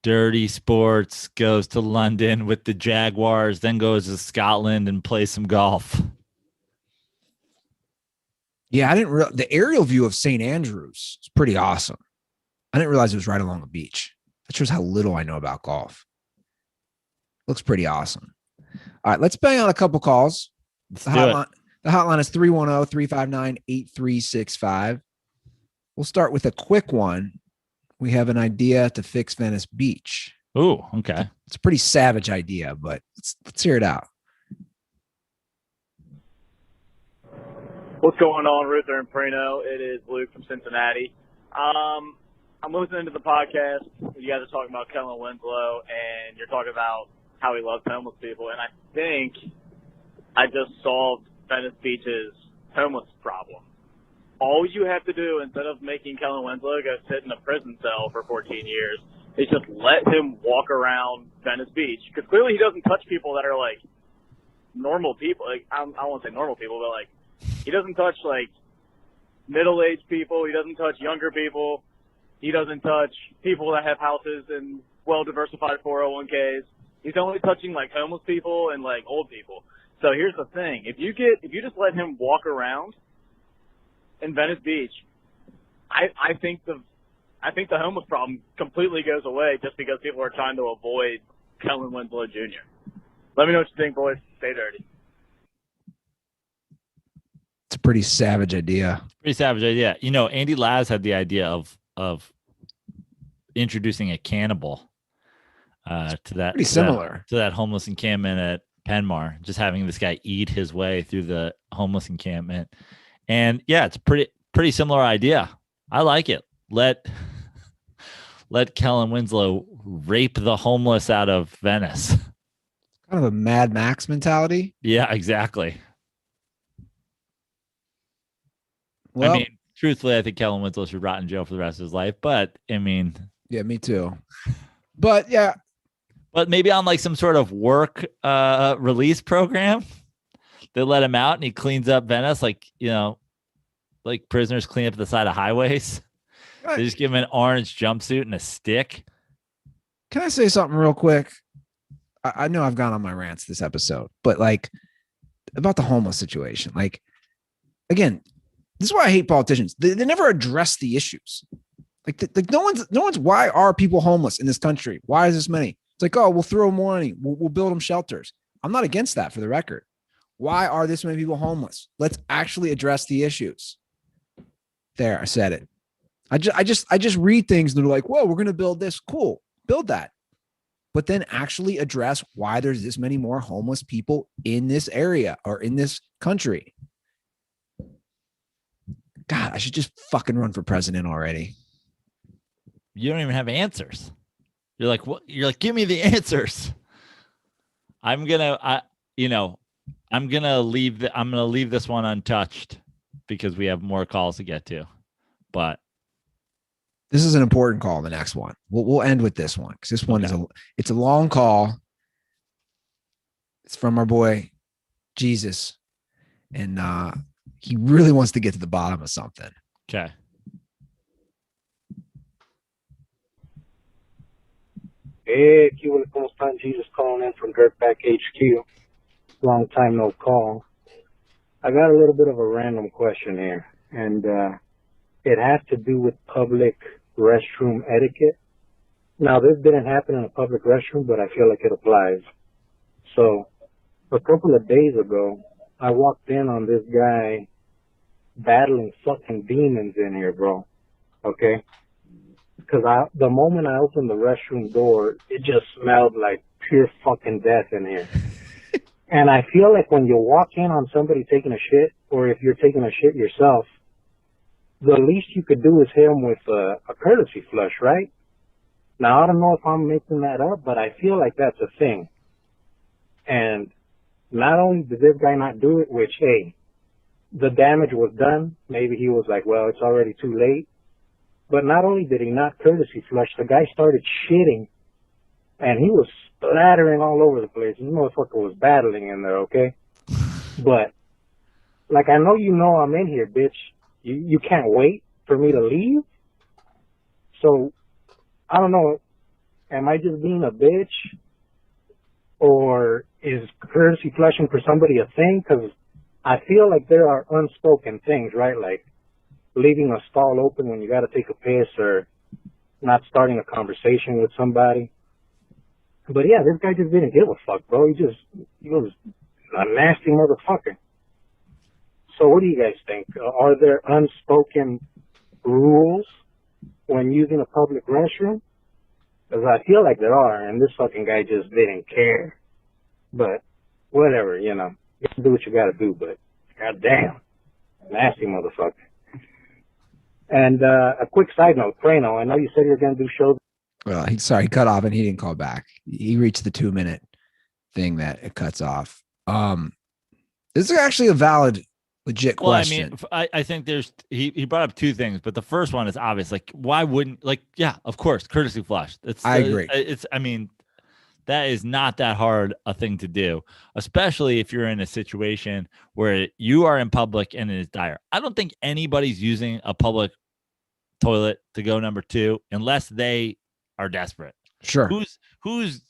Dirty Sports goes to London with the Jaguars, then goes to Scotland and plays some golf. Yeah, I didn't the aerial view of St. Andrews is pretty awesome. I didn't realize it was right along a beach. That shows how little I know about golf. Looks pretty awesome. All right, let's bang on a couple calls. Let's do it. The hotline is 310-359-8365. We'll start with a quick one. We have an idea to fix Venice Beach. Oh, okay. It's a pretty savage idea, but let's hear it out. What's going on, Ruther and Prino? It is Luke from Cincinnati. I'm listening to the podcast. You guys are talking about Kellen Winslow, and you're talking about how he loves homeless people. And I think I just solved Venice Beach's homeless problem. All you have to do, instead of making Kellen Winslow go sit in a prison cell for 14 years, is just let him walk around Venice Beach. Because clearly he doesn't touch people that are, like, normal people. Like, I don't want to say normal people, but, like, he doesn't touch, like, middle-aged people. He doesn't touch younger people. He doesn't touch people that have houses and well-diversified 401ks. He's only touching, like, homeless people and, like, old people. So here's the thing. If you just let him walk around in Venice Beach, I think the homeless problem completely goes away just because people are trying to avoid Kellen Winslow Jr. Let me know what you think, boys. Stay dirty. It's a pretty savage idea. Pretty savage idea. You know, Andy Laz had the idea of introducing a cannibal to that. Pretty similar to that homeless encampment at Penmar. Just having this guy eat his way through the homeless encampment. And yeah, it's a pretty similar idea. I like it. Let Kellen Winslow rape the homeless out of Venice. Kind of a Mad Max mentality. Yeah, exactly. Well, I mean, truthfully, I think Kellen Winslow should rot in jail for the rest of his life. But I mean, yeah, me too. But yeah, but maybe on like some sort of work release program, they let him out and he cleans up Venice, like, you know, like prisoners clean up the side of highways. They just give him an orange jumpsuit and a stick. Can I say something real quick? I know I've gone on my rants this episode, but like about the homeless situation. Like, again, this is why I hate politicians. They never address the issues. Like no one's. Why are people homeless in this country? Why is this many? It's like, oh, we'll throw more money. We'll build them shelters. I'm not against that, for the record. Why are this many people homeless? Let's actually address the issues. There, I said it. I just read things and they're like, whoa, we're going to build this. Cool. Build that. But then actually address why there's this many more homeless people in this area or in this country. God, I should just fucking run for president already. You don't even have answers. You're like, what? You're like, give me the answers. I'm gonna leave this one untouched because we have more calls to get to. But this is an important call. The next one, we'll end with this one because this one it's a long call. It's from our boy Jesus, and he really wants to get to the bottom of something. Okay. Hey, ¿cómo están? Jesus calling in from Dirtback HQ. Long time no call. I got a little bit of a random question here, and it has to do with public restroom etiquette. Now, this didn't happen in a public restroom, but I feel like it applies. So, a couple of days ago, I walked in on this guy battling fucking demons in here, bro. Okay? Because the moment I opened the restroom door, it just smelled like pure fucking death in here. And I feel like when you walk in on somebody taking a shit, or if you're taking a shit yourself, the least you could do is hit them with a courtesy flush, right? Now, I don't know if I'm making that up, but I feel like that's a thing. And not only did this guy not do it, which, hey, the damage was done. Maybe he was like, well, it's already too late. But not only did he not courtesy flush, the guy started shitting, and he was splattering all over the place. This motherfucker was battling in there, okay? But Like, I know you know I'm in here, bitch. You can't wait for me to leave? So, I don't know. Am I just being a bitch? Or is courtesy flushing for somebody a thing? Because I feel like there are unspoken things, right? Like leaving a stall open when you got to take a piss, or not starting a conversation with somebody. But yeah, this guy just didn't give a fuck, bro. He was a nasty motherfucker. So what do you guys think? Are there unspoken rules when using a public restroom? Because I feel like there are, and this fucking guy just didn't care. But whatever, you know. You have to do what you gotta do, but goddamn, nasty motherfucker. And a quick side note, Prano, I know you said you were gonna do shows. Well, he cut off and he didn't call back. He reached the 2-minute thing that it cuts off. This is actually a valid, legit question. I mean, I think he brought up two things, but the first one is obvious. Like, why wouldn't, like, yeah, of course, courtesy flush. I agree. I mean, that is not that hard a thing to do, especially if you're in a situation where you are in public and it is dire. I don't think anybody's using a public toilet to go number 2 unless they are desperate. Sure. Who's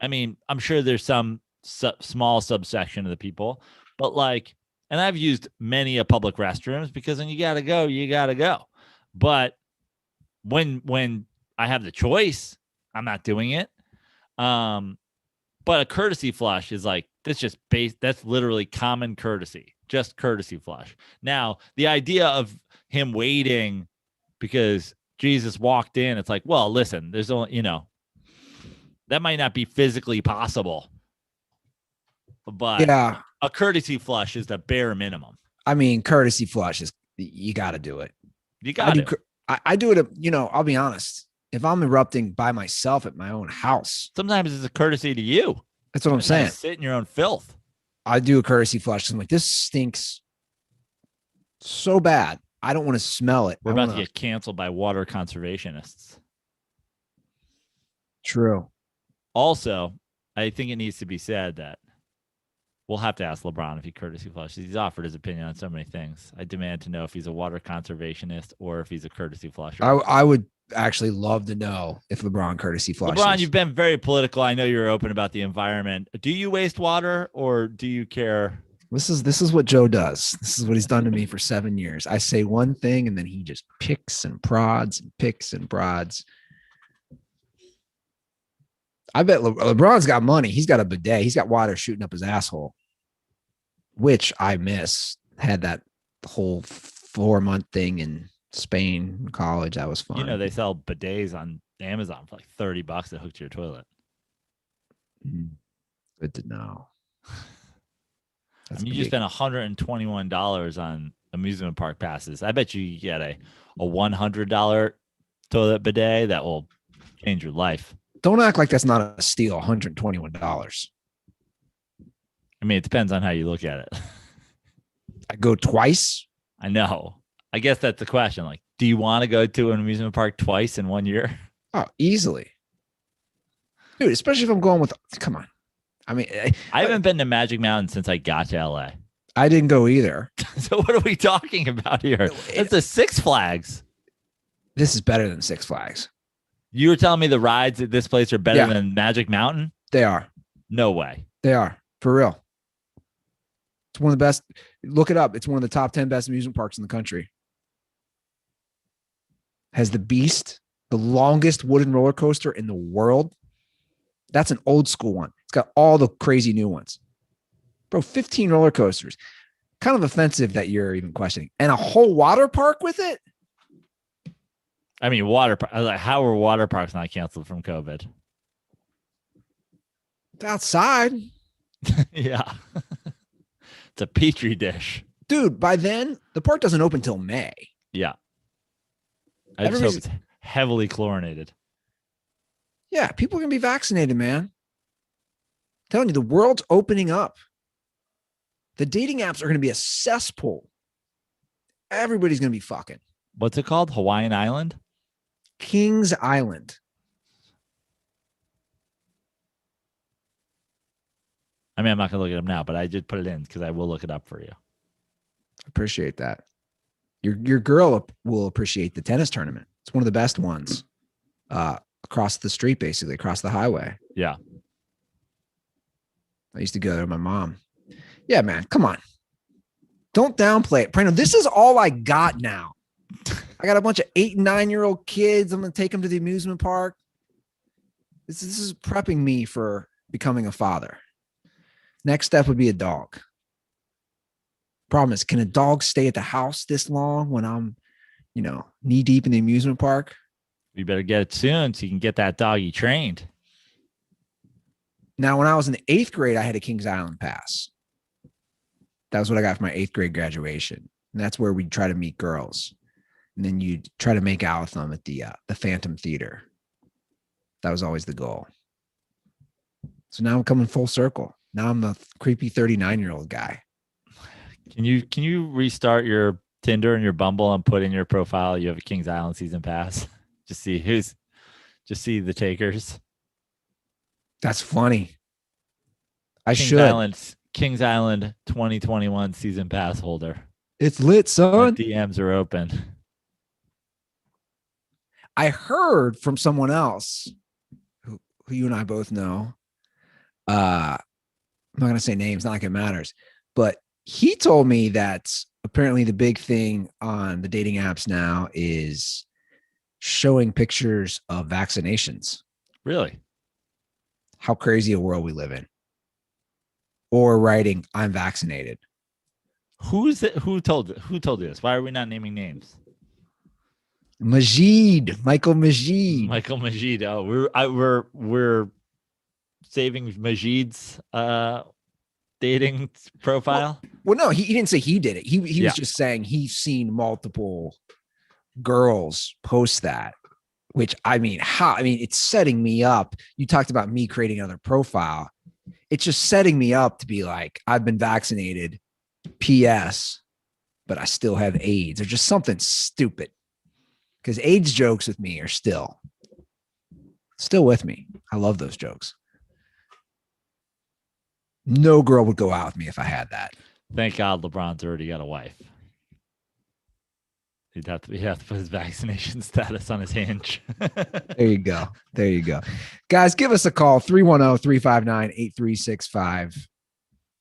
I mean, I'm sure there's some small subsection of the people, but like, and I've used many a public restrooms because when you gotta go. But when I have the choice, I'm not doing it. But a courtesy flush is like, that's literally common courtesy, just courtesy flush. Now, the idea of him waiting because Jesus walked in, it's like, well, listen, there's only, that might not be physically possible, but yeah, a courtesy flush is the bare minimum. I mean, courtesy flush is, you got to do it. You got to. I do it, I'll be honest. If I'm erupting by myself at my own house, sometimes it's a courtesy to you. That's what I'm saying. Sit in your own filth. I do a courtesy flush. I'm like, this stinks so bad. I don't want to smell it. We're about to get canceled by water conservationists. True. Also, I think it needs to be said that we'll have to ask LeBron if he courtesy flushes. He's offered his opinion on so many things. I demand to know if he's a water conservationist or if he's a courtesy flusher. I would actually love to know if LeBron courtesy flushes. LeBron, you've been very political. I know you're open about the environment. Do you waste water or do you care? This is what Joe does. This is what he's done to me for 7 years. I say one thing and then he just picks and prods and picks and prods. I bet LeBron's got money. He's got a bidet. He's got water shooting up his asshole, which I miss. Had that whole 4-month thing in Spain in college. That was fun. They sell bidets on Amazon for like $30 that hook to your toilet. Good to know. You just spent $121 on amusement park passes. I bet you get a $100 toilet bidet that will change your life. Don't act like that's not a steal. $121. I mean, it depends on how you look at it. I go twice. I know. I guess that's the question. Like, do you want to go to an amusement park twice in 1 year? Oh, easily. Dude, especially if I'm going with, come on. I mean, I haven't been to Magic Mountain since I got to LA. I didn't go either. So what are we talking about here? It's a Six Flags. This is better than Six Flags. You were telling me the rides at this place are better than Magic Mountain? They are. No way. They are. For real. It's one of the best. Look it up. It's one of the top 10 best amusement parks in the country. Has the Beast, the longest wooden roller coaster in the world. That's an old school one. It's got all the crazy new ones. Bro, 15 roller coasters. Kind of offensive that you're even questioning. And a whole water park with it? I mean, how were water parks not canceled from COVID? It's outside. Yeah. It's a petri dish. Dude, by then, the park doesn't open till May. Yeah. I just hope it's heavily chlorinated. Yeah, people are going to be vaccinated, man. I'm telling you, the world's opening up. The dating apps are going to be a cesspool. Everybody's going to be fucking. What's it called? Hawaiian Island? Kings Island. I mean, I'm not going to look it up now, but I did put it in because I will look it up for you. Appreciate that. Your girl will appreciate the tennis tournament. It's one of the best ones across the street, basically across the highway. Yeah. I used to go there with my mom. Yeah, man, come on. Don't downplay it. Prano, this is all I got now. I got a bunch of 8 and 9-year-old kids. I'm going to take them to the amusement park. This is prepping me for becoming a father. Next step would be a dog. Problem is, can a dog stay at the house this long when I'm, knee deep in the amusement park? You better get it soon so you can get that doggy trained. Now, when I was in the 8th grade, I had a Kings Island pass. That was what I got for my 8th grade graduation. And that's where we'd try to meet girls. And then you'd try to make out with them at the Phantom Theater. That was always the goal. So now I'm coming full circle. Now I'm the creepy 39-year-old guy. Can you restart your Tinder and your Bumble and put in your profile you have a Kings Island season pass? Just see the takers. That's funny. Kings Island 2021 season pass holder. It's lit, son. The DMs are open. I heard from someone else who you and I both know. I'm not going to say names, not like it matters, but he told me that apparently the big thing on the dating apps now is showing pictures of vaccinations. Really? How crazy a world we live in. Or writing, I'm vaccinated. Who told you this? Why are we not naming names? Michael Majid. Oh, we're saving Majid's dating profile. Well, no, he didn't say he did it. He was just saying he's seen multiple girls post that, which it's setting me up. You talked about me creating another profile. It's just setting me up to be like, I've been vaccinated, PS, but I still have AIDS or just something stupid. Because AIDS jokes with me are still with me. I love those jokes. No girl would go out with me if I had that. Thank God LeBron's already got a wife. He'd have to put his vaccination status on his hinge. There you go. Guys, give us a call, 310-359-8365.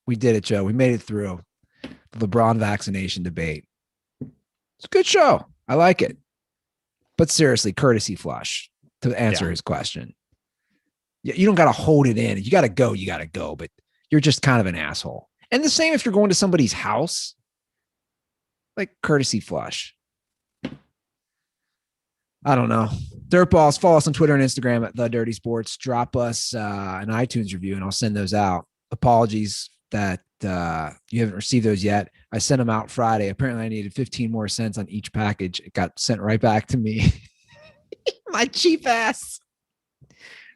We did it, Joe. We made it through the LeBron vaccination debate. It's a good show. I like it. But seriously, courtesy flush to answer his question. You don't got to hold it in. You got to go, but you're just kind of an asshole. And the same if you're going to somebody's house, like courtesy flush. I don't know. Dirtballs, follow us on Twitter and Instagram at The Dirty Sports. Drop us an iTunes review and I'll send those out. Apologies that you haven't received those yet. I sent them out Friday. Apparently I needed 15 more cents on each package. It got sent right back to me. My cheap ass.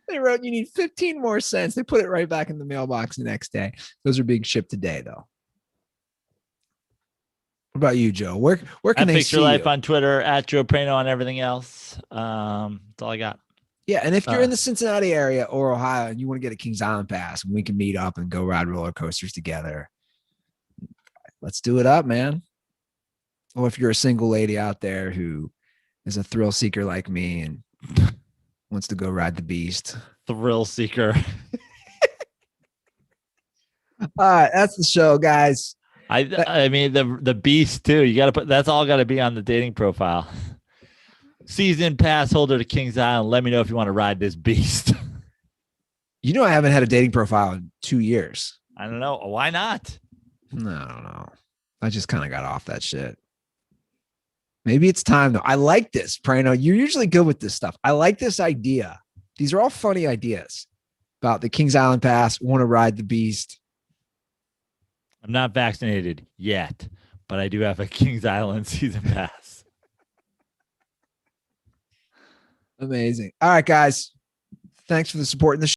They wrote, you need 15 more cents. They put it right back in the mailbox the next day. Those are being shipped today, though. What about you, Joe? Where can they see Picture Life you? on Twitter, at Joe Prano on everything else. That's all I got. Yeah, and if you're in the Cincinnati area or Ohio and you want to get a Kings Island pass, we can meet up and go ride roller coasters together. Let's do it up, man. Or if you're a single lady out there who is a thrill seeker like me and wants to go ride the beast. Thrill seeker. All right, that's the show, guys. I mean the beast too. You got to put that's all got to be on the dating profile. Season pass holder to Kings Island. Let me know if you want to ride this beast. You know, I haven't had a dating profile in 2 years. I don't know. Why not? No, I don't know. I just kind of got off that shit. Maybe it's time though. I like this, Prano. You're usually good with this stuff. I like this idea. These are all funny ideas about the Kings Island pass. Want to ride the beast. I'm not vaccinated yet, but I do have a Kings Island season pass. Amazing. All right, guys. Thanks for the support in the show.